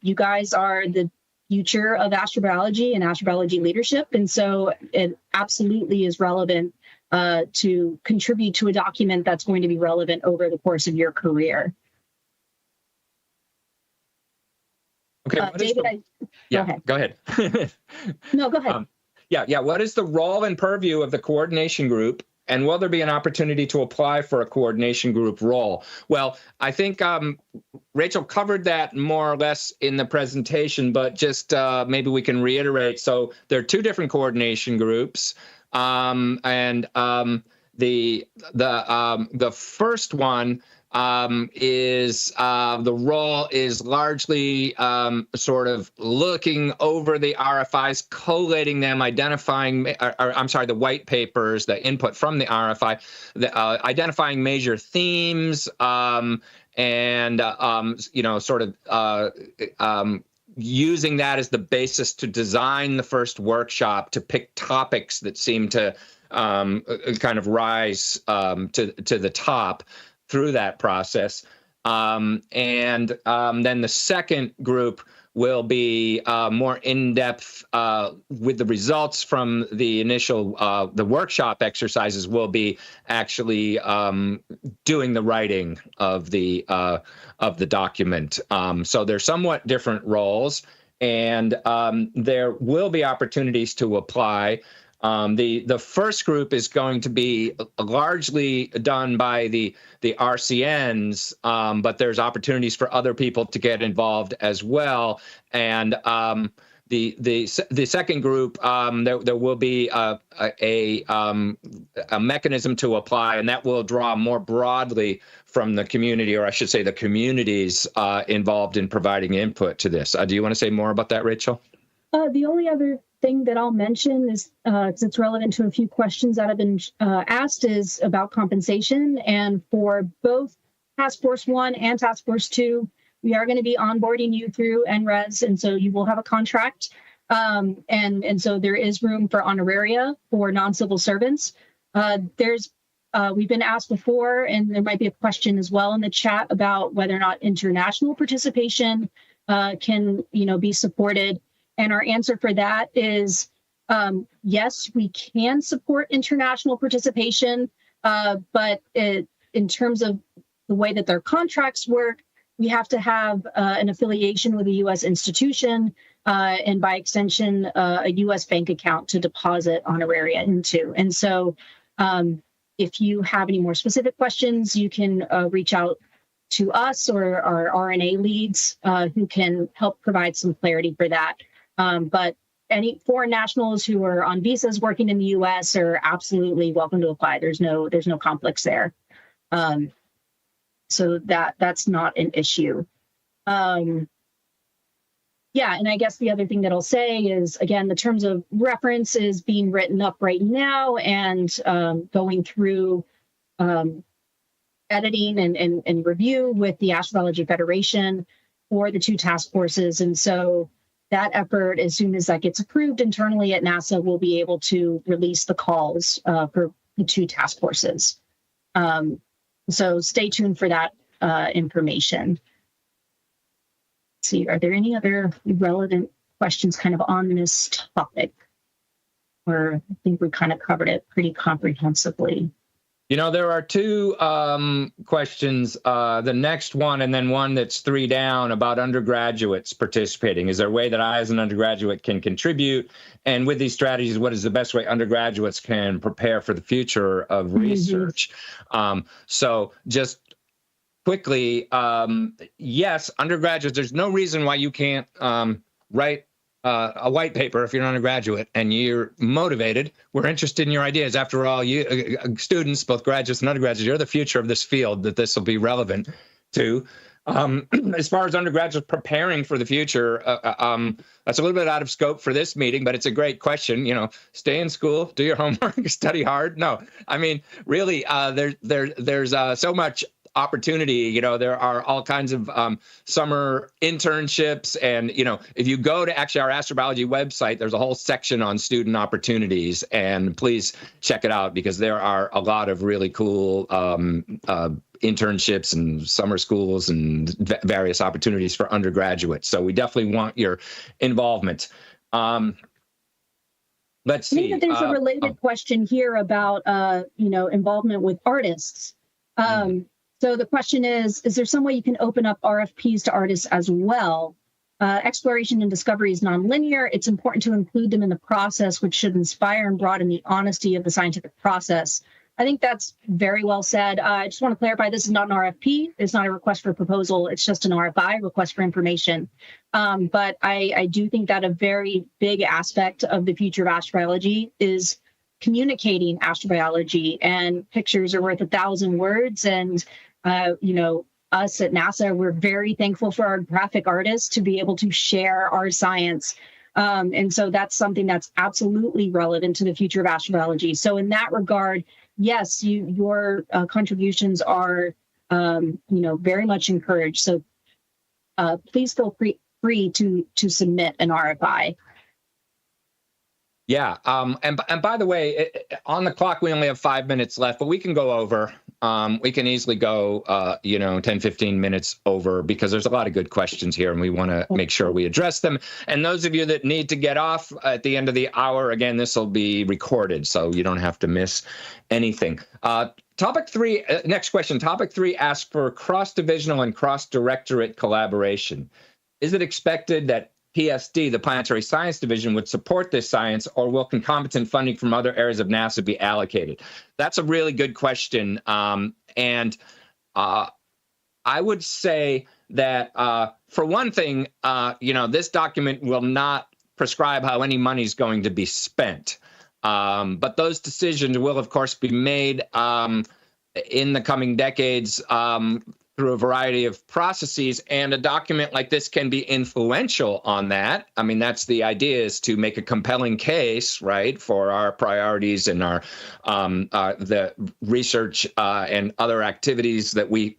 You guys are the future of astrobiology and astrobiology leadership. And so it absolutely is relevant to contribute to a document that's going to be relevant over the course of your career. Okay, David, go ahead. No, go ahead. What is the role and purview of the coordination group, and will there be an opportunity to apply for a coordination group role? Well, I think Rachel covered that more or less in the presentation, but just maybe we can reiterate. So there are two different coordination groups. The first one is the role is largely sort of looking over the RFIs, collating them, identifying, the white papers, the input from the RFI, identifying major themes, using that as the basis to design the first workshop, to pick topics that seem to kind of rise to the top through that process. Then the second group will be more in-depth with the results from the initial, the workshop exercises will be actually doing the writing of the document. So they're somewhat different roles, and there will be opportunities to apply. The first group is going to be largely done by the RCNs, but there's opportunities for other people to get involved as well. And the second group, there will be a mechanism to apply, and that will draw more broadly from the community, or I should say the communities involved in providing input to this. Do you want to say more about that, Rachel? The only other thing that I'll mention is, because it's relevant to a few questions that have been asked, is about compensation. And for both Task Force 1 and Task Force 2, we are going to be onboarding you through NRES, and so you will have a contract. And so there is room for honoraria for non-civil servants. We've been asked before, and there might be a question as well in the chat about whether or not international participation can, be supported. And our answer for that is yes, we can support international participation, but in terms of the way that their contracts work, we have to have an affiliation with a U.S. institution, and by extension, a U.S. bank account to deposit honoraria into. And so if you have any more specific questions, you can reach out to us or our RNA leads who can help provide some clarity for that. But any foreign nationals who are on visas working in the U.S. are absolutely welcome to apply. There's no conflicts there. So that's not an issue. And I guess the other thing that I'll say is, again, the terms of reference is being written up right now and going through editing and review with the Astrobiology Federation for the two task forces. And so that effort, as soon as that gets approved internally at NASA, we'll be able to release the calls for the two task forces. So stay tuned for that information. Let's see, are there any other relevant questions kind of on this topic? Or I think we kind of covered it pretty comprehensively. There are two questions, the next one and then one that's 3 down, about undergraduates participating. Is there a way that I as an undergraduate can contribute? And with these strategies, what is the best way undergraduates can prepare for the future of research? So just quickly, yes, undergraduates, there's no reason why you can't write a white paper if you're an undergraduate and you're motivated. We're interested in your ideas. After all, you students, both graduates and undergraduates, you're the future of this field that this will be relevant to. As far as undergraduates preparing for the future, that's a little bit out of scope for this meeting, but it's a great question. Stay in school, do your homework, study hard. No, I mean, really, there's so much opportunity. There are all kinds of summer internships, and if you go to actually our astrobiology website, there's a whole section on student opportunities, and please check it out because there are a lot of really cool internships and summer schools and various opportunities for undergraduates. So we definitely want your involvement. Let's see. I think that there's a related question here about involvement with artists. So the question is there some way you can open up RFPs to artists as well? Exploration and discovery is nonlinear. It's important to include them in the process, which should inspire and broaden the honesty of the scientific process. I think that's very well said. I just want to clarify, this is not an RFP. It's not a request for proposal. It's just an RFI, request for information. But I do think that a very big aspect of the future of astrobiology is communicating astrobiology, and pictures are worth 1,000 words. And us at NASA, we're very thankful for our graphic artists to be able to share our science. And so that's something that's absolutely relevant to the future of astrobiology. So in that regard, yes, your contributions are, very much encouraged. So please feel free to submit an RFI. Yeah. And by the way, on the clock, we only have 5 minutes left, but we can go over. We can easily go, 10, 15 minutes over because there's a lot of good questions here and we want to make sure we address them. And those of you that need to get off at the end of the hour, again, this will be recorded, so you don't have to miss anything. Topic 3, next question. Topic 3 asks for cross-divisional and cross-directorate collaboration. Is it expected that PSD, the Planetary Science Division, would support this science, or will concomitant funding from other areas of NASA be allocated? That's a really good question. And I would say that, for one thing, this document will not prescribe how any money is going to be spent. But those decisions will, of course, be made in the coming decades through a variety of processes, and a document like this can be influential on that. I mean, that's the idea, is to make a compelling case, right, for our priorities and our the research and other activities that we,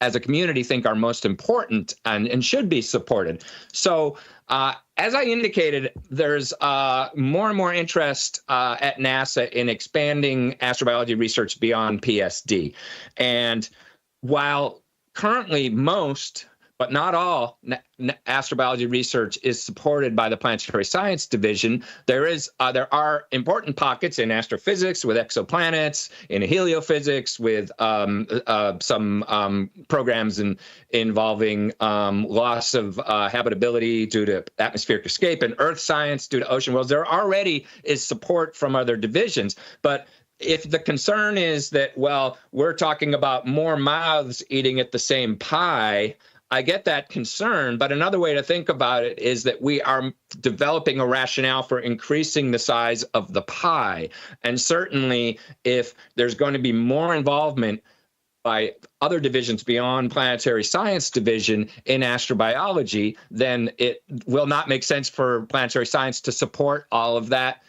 as a community, think are most important and should be supported. So, as I indicated, there's more and more interest at NASA in expanding astrobiology research beyond PSD. And while currently most, but not all, astrobiology research is supported by the Planetary Science Division, there are important pockets in astrophysics with exoplanets, in heliophysics with some programs involving loss of habitability due to atmospheric escape, and earth science due to ocean worlds. There already is support from other divisions, but if the concern is that, well, we're talking about more mouths eating at the same pie, I get that concern, but another way to think about it is that we are developing a rationale for increasing the size of the pie. And certainly, if there's going to be more involvement by other divisions beyond Planetary Science Division in astrobiology, then it will not make sense for Planetary Science to support all of that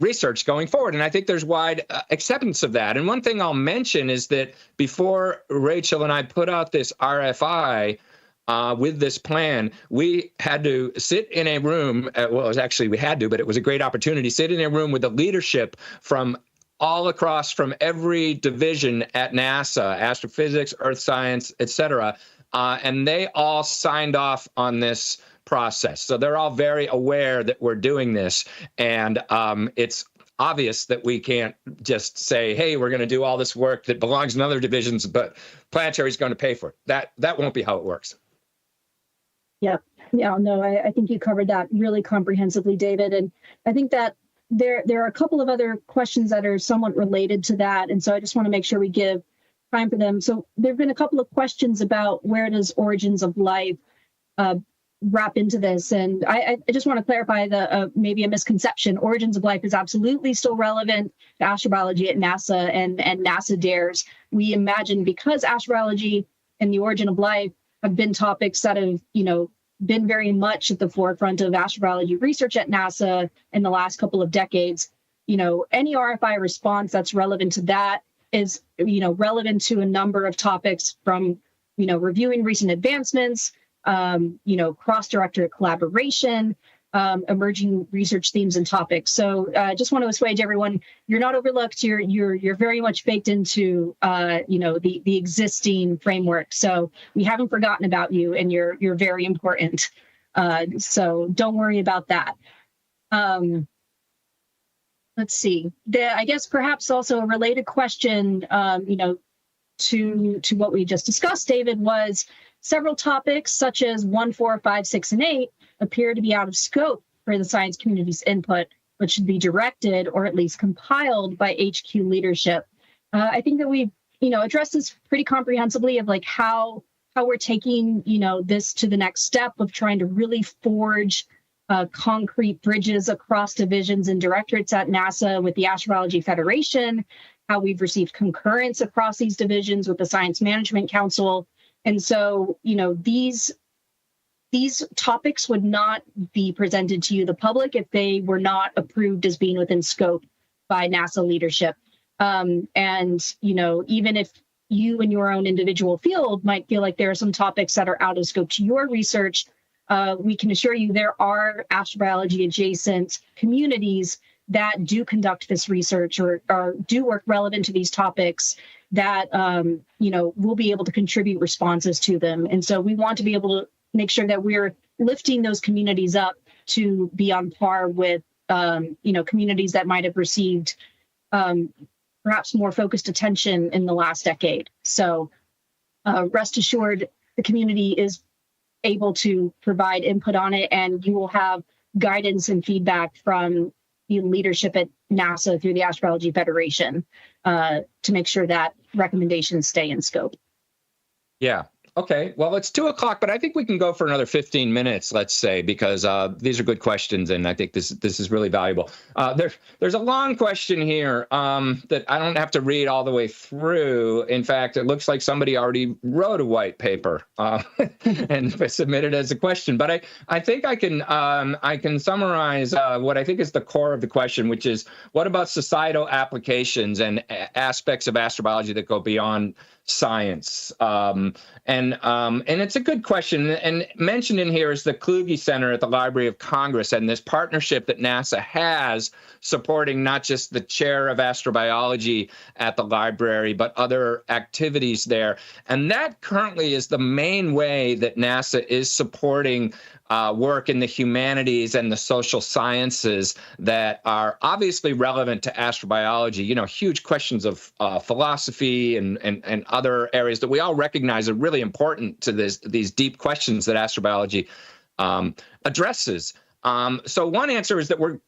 research going forward. And I think there's wide acceptance of that. And one thing I'll mention is that before Rachel and I put out this RFI with this plan, we had to sit in a room. Well, it was actually, we had to, but it was a great opportunity, sit in a room with the leadership from all across, from every division at NASA, astrophysics, earth science, et cetera. And they all signed off on this process. So they're all very aware that we're doing this. And it's obvious that we can't just say, hey, we're going to do all this work that belongs in other divisions, but Planetary is going to pay for it. That won't be how it works. Yeah. Yeah, no, I think you covered that really comprehensively, David. And I think that there are a couple of other questions that are somewhat related to that. And so I just want to make sure we give time for them. So there have been a couple of questions about where does origins of life wrap into this. And I just want to clarify maybe a misconception. Origins of life is absolutely still relevant to astrobiology at NASA, and NASA dares. We imagine, because astrobiology and the origin of life have been topics that have, been very much at the forefront of astrobiology research at NASA in the last couple of decades. Any RFI response that's relevant to that is, relevant to a number of topics, from, reviewing recent advancements, cross-directorate collaboration, emerging research themes and topics. So just want to assuage everyone, you're not overlooked. You're very much baked into the existing framework. So we haven't forgotten about you, and you're very important. So don't worry about that. Let's see. I guess perhaps also a related question, to what we just discussed, David, was several topics such as 1, 4, 5, 6, and 8 appear to be out of scope for the science community's input, but should be directed or at least compiled by HQ leadership. I think that we've, addressed this pretty comprehensively, of like how we're taking, this to the next step of trying to really forge concrete bridges across divisions and directorates at NASA with the Astrobiology Federation, how we've received concurrence across these divisions with the Science Management Council. And so, these topics would not be presented to you, the public, if they were not approved as being within scope by NASA leadership. And, even if you in your own individual field might feel like there are some topics that are out of scope to your research, we can assure you there are astrobiology adjacent communities that do conduct this research or do work relevant to these topics that, will be able to contribute responses to them. And so we want to be able to make sure that we're lifting those communities up to be on par with, communities that might have received perhaps more focused attention in the last decade. So rest assured, the community is able to provide input on it, and you will have guidance and feedback from the leadership at NASA through the Astrobiology Federation to make sure that recommendations stay in scope. Yeah. Okay. Well, it's 2:00, but I think we can go for another 15 minutes, let's say, because these are good questions, and I think this is really valuable. There's a long question here that I don't have to read all the way through. In fact, it looks like somebody already wrote a white paper and submitted as a question. But I think I can summarize what I think is the core of the question, which is, what about societal applications and aspects of astrobiology that go beyond science? And it's a good question. And mentioned in here is the Kluge Center at the Library of Congress and this partnership that NASA has supporting not just the chair of astrobiology at the library, but other activities there. And that currently is the main way that NASA is supporting work in the humanities and the social sciences that are obviously relevant to astrobiology. You know, huge questions of philosophy and other areas that we all recognize are really important to these deep questions that astrobiology addresses. So one answer is that we're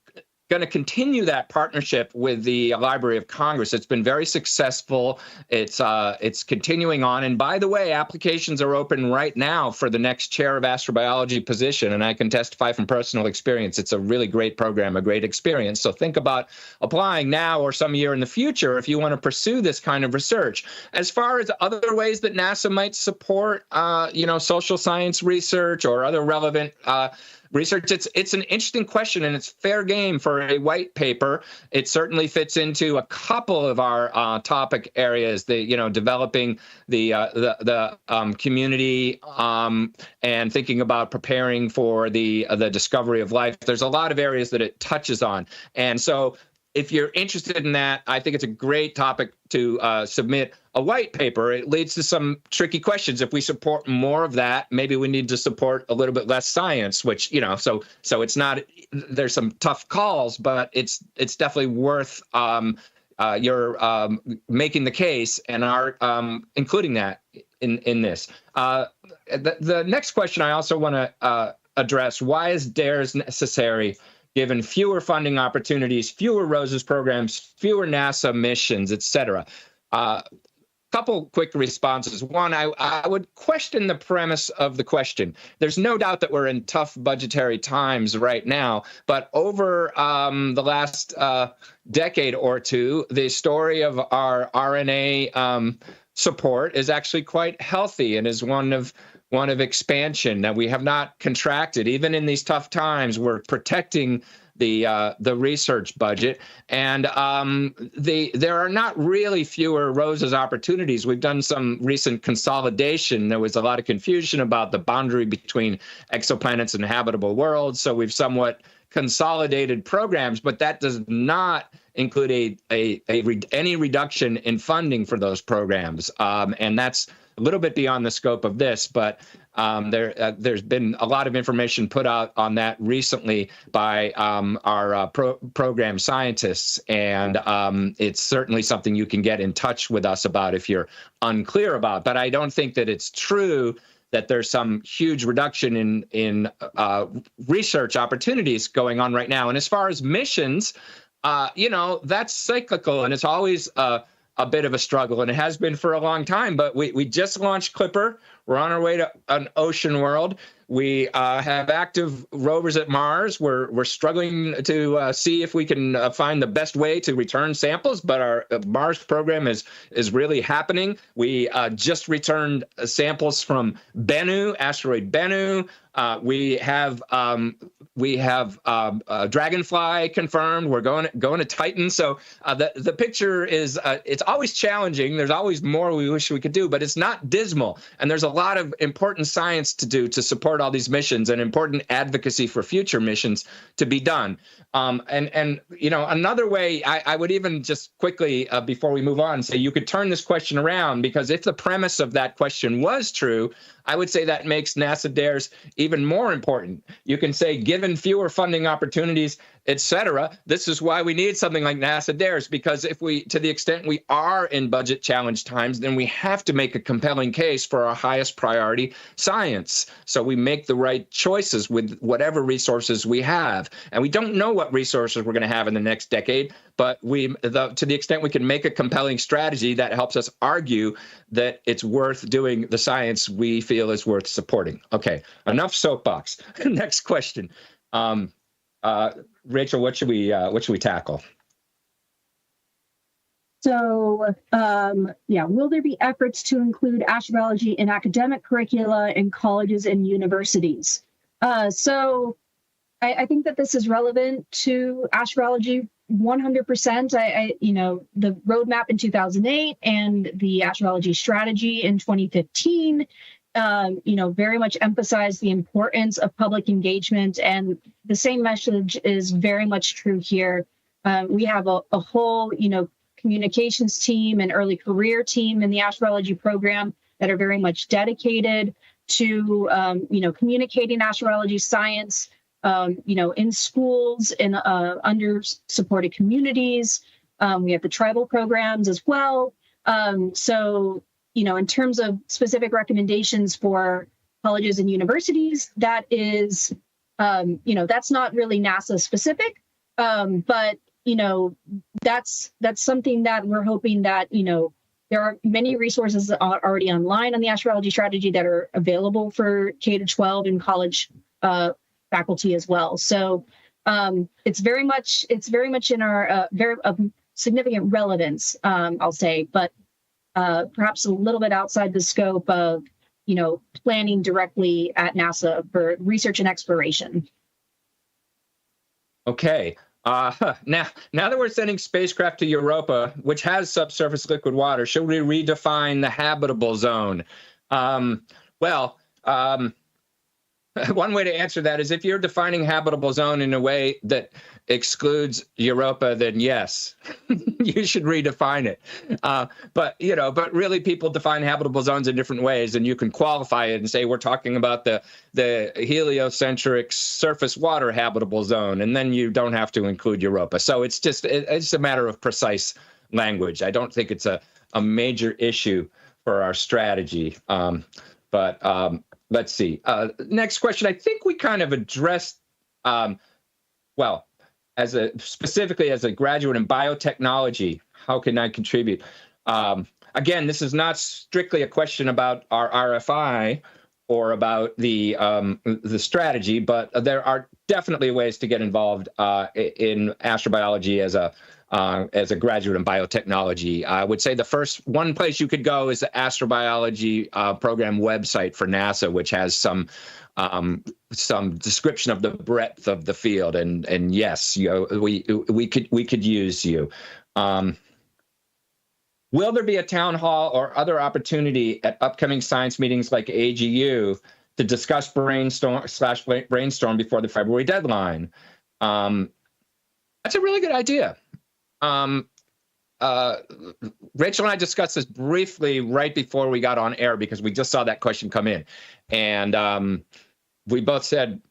going to continue that partnership with the Library of Congress. It's been very successful. It's continuing on. And by the way, applications are open right now for the next chair of astrobiology position. And I can testify from personal experience. It's a really great program, a great experience. So think about applying now or some year in the future if you want to pursue this kind of research. As far as other ways that NASA might support, social science research or other relevant research, it's an interesting question, and it's fair game for a white paper. It certainly fits into a couple of our topic areas. Developing the community and thinking about preparing for the discovery of life. There's a lot of areas that it touches on, and so if you're interested in that, I think it's a great topic to submit a white paper. It leads to some tricky questions. If we support more of that, maybe we need to support a little bit less science, which, so it's not, there's some tough calls, but it's definitely worth your making the case and our including that in this. The next question I also want to address: why is DARES necessary given fewer funding opportunities, fewer ROSES programs, fewer NASA missions, et cetera? Couple quick responses. One, I would question the premise of the question. There's no doubt that we're in tough budgetary times right now, but over the last decade or two, the story of our RNA support is actually quite healthy and is one of expansion. Now, we have not contracted. Even in these tough times, we're protecting the research budget, and there are not really fewer ROSES opportunities. We've done some recent consolidation. There was a lot of confusion about the boundary between exoplanets and habitable worlds, so we've somewhat consolidated programs, but that does not include any reduction in funding for those programs, and that's a little bit beyond the scope of this, but there's been a lot of information put out on that recently by our program scientists, and it's certainly something you can get in touch with us about if you're unclear about. But I don't think that it's true that there's some huge reduction in research opportunities going on right now. And as far as missions, that's cyclical, and it's always a bit of a struggle, and it has been for a long time. But we just launched Clipper. We're on our way to an ocean world. We have active rovers at Mars. We're struggling to see if we can find the best way to return samples, but our Mars program is really happening. We just returned samples from Bennu, asteroid Bennu. We have Dragonfly confirmed. We're going to Titan. So the picture is it's always challenging. There's always more we wish we could do, but it's not dismal. And there's a lot of important science to do to support all these missions and important advocacy for future missions to be done. And another way I would even just quickly before we move on say you could turn this question around, because if the premise of that question was true, I would say that makes NASA DARES even more important. You can say, given fewer funding opportunities, et cetera. This is why we need something like NASA Dares, because if we, to the extent we are in budget challenge times, then we have to make a compelling case for our highest priority science. So we make the right choices with whatever resources we have. And we don't know what resources we're going to have in the next decade, but to the extent we can make a compelling strategy that helps us argue that it's worth doing the science we feel is worth supporting. Okay, enough soapbox. Next question. Rachel, what should we tackle? So, will there be efforts to include astrobiology in academic curricula in colleges and universities? So I think that this is relevant to astrobiology 100%. The roadmap in 2008 and the astrobiology strategy in 2015, very much emphasized the importance of public engagement, and the same message is very much true here. We have a whole, communications team and early career team in the astrobiology program that are very much dedicated to, communicating astrobiology science, in schools, in under-supported communities. We have the tribal programs as well. In terms of specific recommendations for colleges and universities, that is, that's not really NASA specific, but that's something that we're hoping that, there are many resources already online on the astrobiology strategy that are available for K-12 and college faculty as well. So it's very much in our significant relevance, I'll say, but perhaps a little bit outside the scope of, planning directly at NASA for research and exploration. Okay. Now that we're sending spacecraft to Europa, which has subsurface liquid water, should we redefine the habitable zone? One way to answer that is if you're defining habitable zone in a way that excludes Europa, then yes, you should redefine it. But really people define habitable zones in different ways, and you can qualify it and say, we're talking about the heliocentric surface water habitable zone, and then you don't have to include Europa. So it's a matter of precise language. I don't think it's a major issue for our strategy. Let's see. Next question. I think we kind of addressed, specifically as a graduate in biotechnology, how can I contribute? Again, this is not strictly a question about our RFI or about the strategy, but there are definitely ways to get involved in astrobiology as a graduate in biotechnology. I would say the first one place you could go is the Astrobiology program website for NASA, which has some description of the breadth of the field. And yes, we could use you. Will there be a town hall or other opportunity at upcoming science meetings like AGU to discuss brainstorm before the February deadline? That's a really good idea. Rachel and I discussed this briefly right before we got on air because we just saw that question come in, and we both said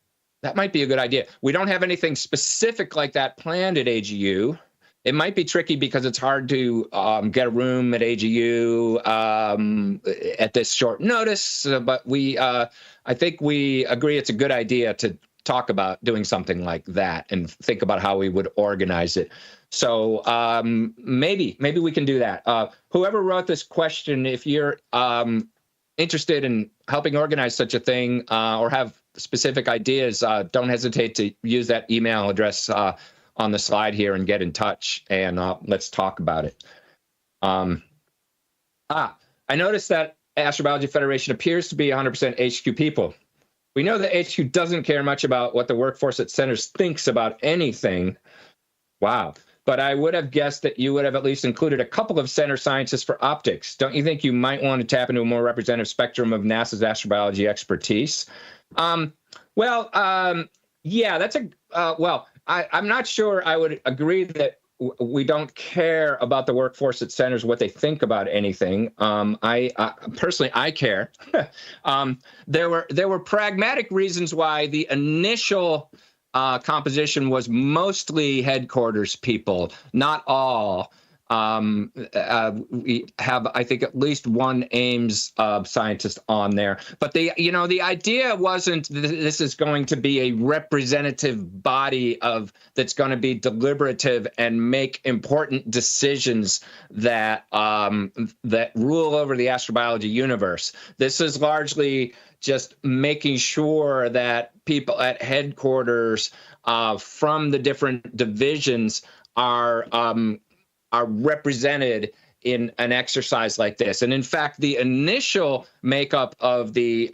that might be a good idea. We don't have anything specific like that planned at AGU. It might be tricky because it's hard to get a room at AGU at this short notice, but I think we agree it's a good idea to talk about doing something like that and think about how we would organize it. So maybe we can do that. Whoever wrote this question, if you're interested in helping organize such a thing or have specific ideas, don't hesitate to use that email address on the slide here and get in touch, and let's talk about it. I noticed that Astrobiology Federation appears to be 100% HQ people. We know that HQ doesn't care much about what the workforce at centers thinks about anything. Wow. But I would have guessed that you would have at least included a couple of center scientists for optics. Don't you think you might want to tap into a more representative spectrum of NASA's astrobiology expertise? Yeah, that's I'm not sure I would agree that we don't care about the workforce at centers, what they think about anything. Personally, I care. There were pragmatic reasons why the initial composition was mostly headquarters people, not all. We have, I think, at least one Ames scientist on there. But the idea wasn't this is going to be a representative body that's going to be deliberative and make important decisions that that rule over the astrobiology universe. This is largely just making sure that people at headquarters from the different divisions are represented in an exercise like this. And in fact, the initial makeup of the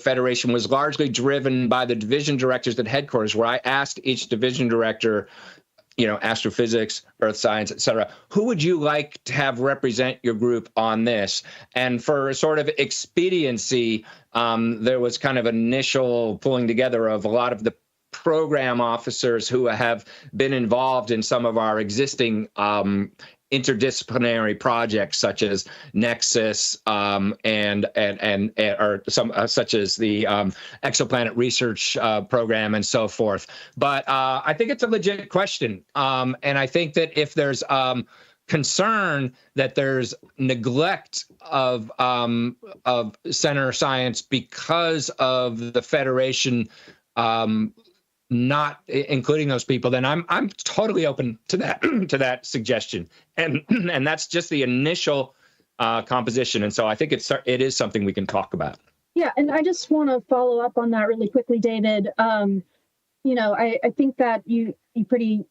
Federation was largely driven by the division directors at headquarters, where I asked each division director, astrophysics, earth science, et cetera, who would you like to have represent your group on this? And for sort of expediency, there was kind of initial pulling together of a lot of the program officers who have been involved in some of our existing interdisciplinary projects, such as Nexus or some such as the exoplanet research program and so forth. But I think it's a legit question, and I think that if there's concern that there's neglect of center science because of the Federation not including those people, then I'm totally open to that to that suggestion, and that's just the initial composition, and so I think it is something we can talk about. Yeah, and I just want to follow up on that really quickly, David. I think that you pretty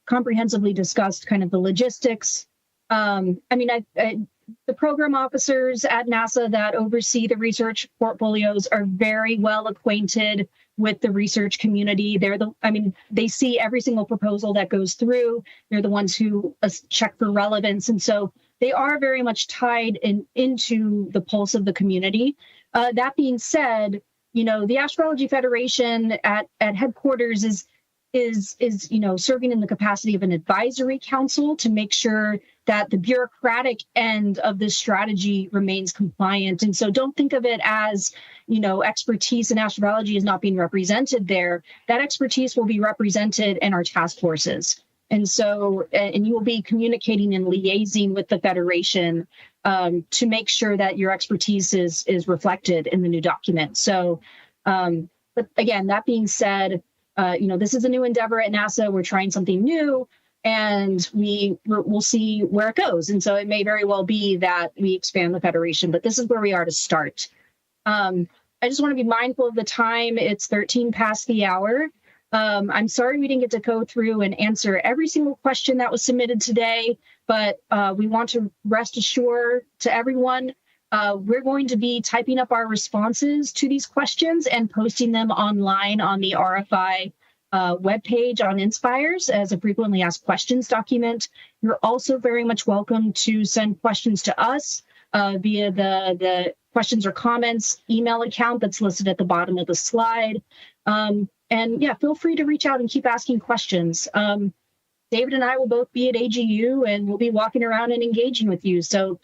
comprehensively discussed kind of the logistics. The program officers at NASA that oversee the research portfolios are very well acquainted with the research community. They see every single proposal that goes through. They're the ones who check for relevance. And so they are very much tied into the pulse of the community. That being said, the Astrobiology Federation at headquarters is serving in the capacity of an advisory council to make sure that the bureaucratic end of this strategy remains compliant. And so don't think of it as, expertise in astrobiology is not being represented there. That expertise will be represented in our task forces. And so, and you will be communicating and liaising with the Federation to make sure that your expertise is reflected in the new document. So, but again, that being said, this is a new endeavor at NASA. We're trying something new, and we'll see where it goes. And so it may very well be that we expand the Federation, but this is where we are to start. I just want to be mindful of the time. It's 13 past the hour. I'm sorry we didn't get to go through and answer every single question that was submitted today, but we want to rest assured to everyone, we're going to be typing up our responses to these questions and posting them online on the RFI webpage on Inspires as a frequently asked questions document. You're also very much welcome to send questions to us via the questions or comments email account that's listed at the bottom of the slide. And yeah, feel free to reach out and keep asking questions. David and I will both be at AGU, and we'll be walking around and engaging with you. So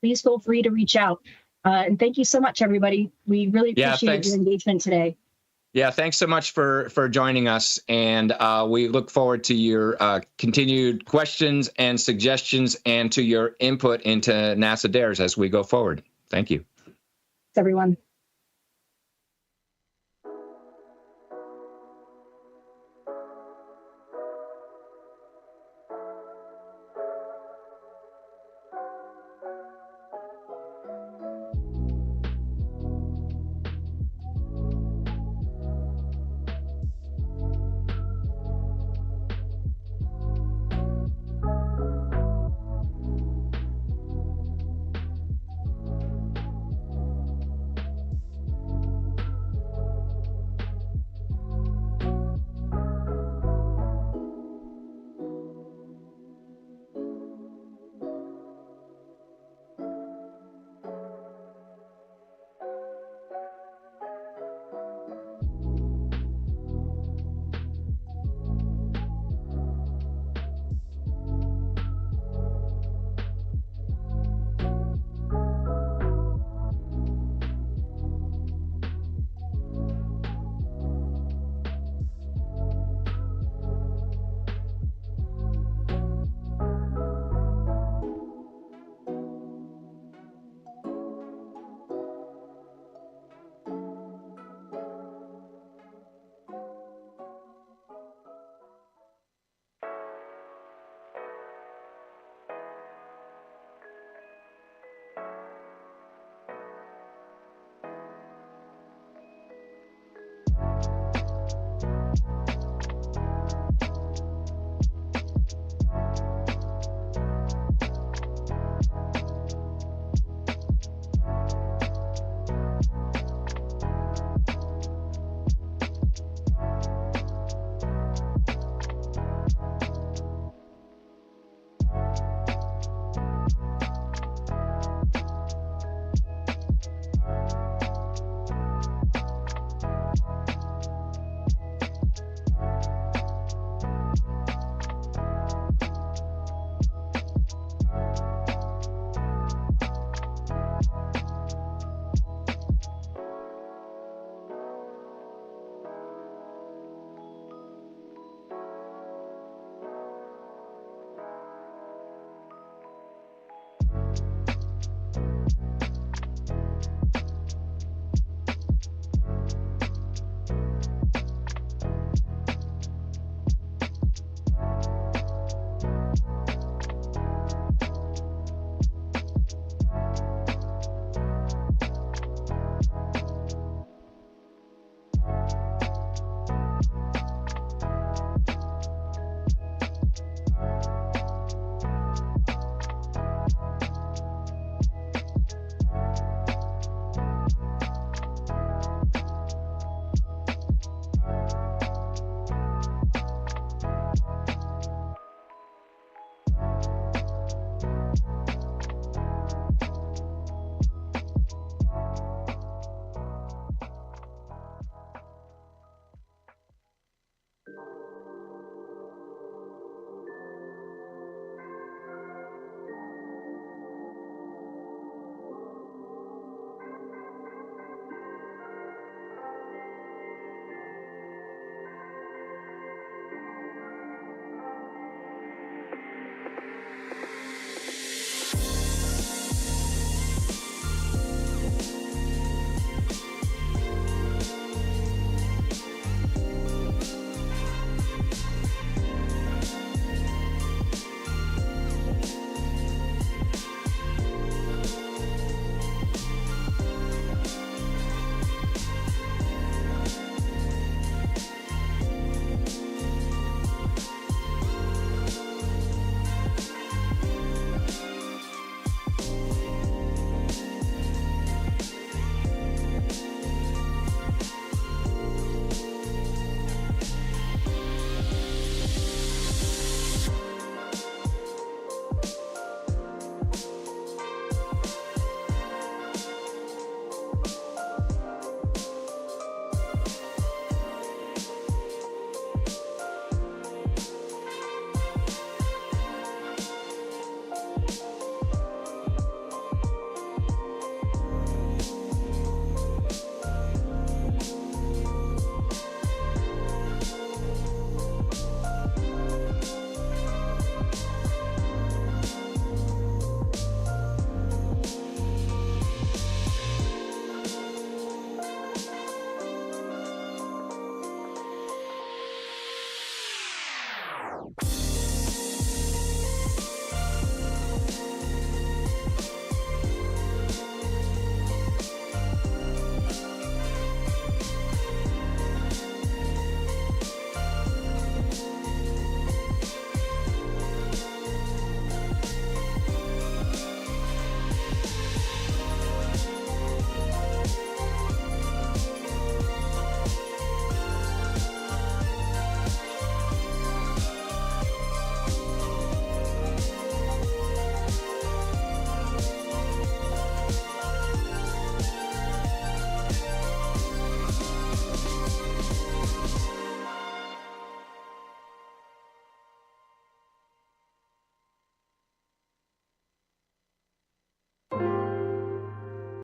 please feel free to reach out. And thank you so much, everybody. We really appreciate your engagement today. Yeah, thanks so much for joining us. And we look forward to your continued questions and suggestions and to your input into NASA DARES as we go forward. Thank you. Thanks, everyone.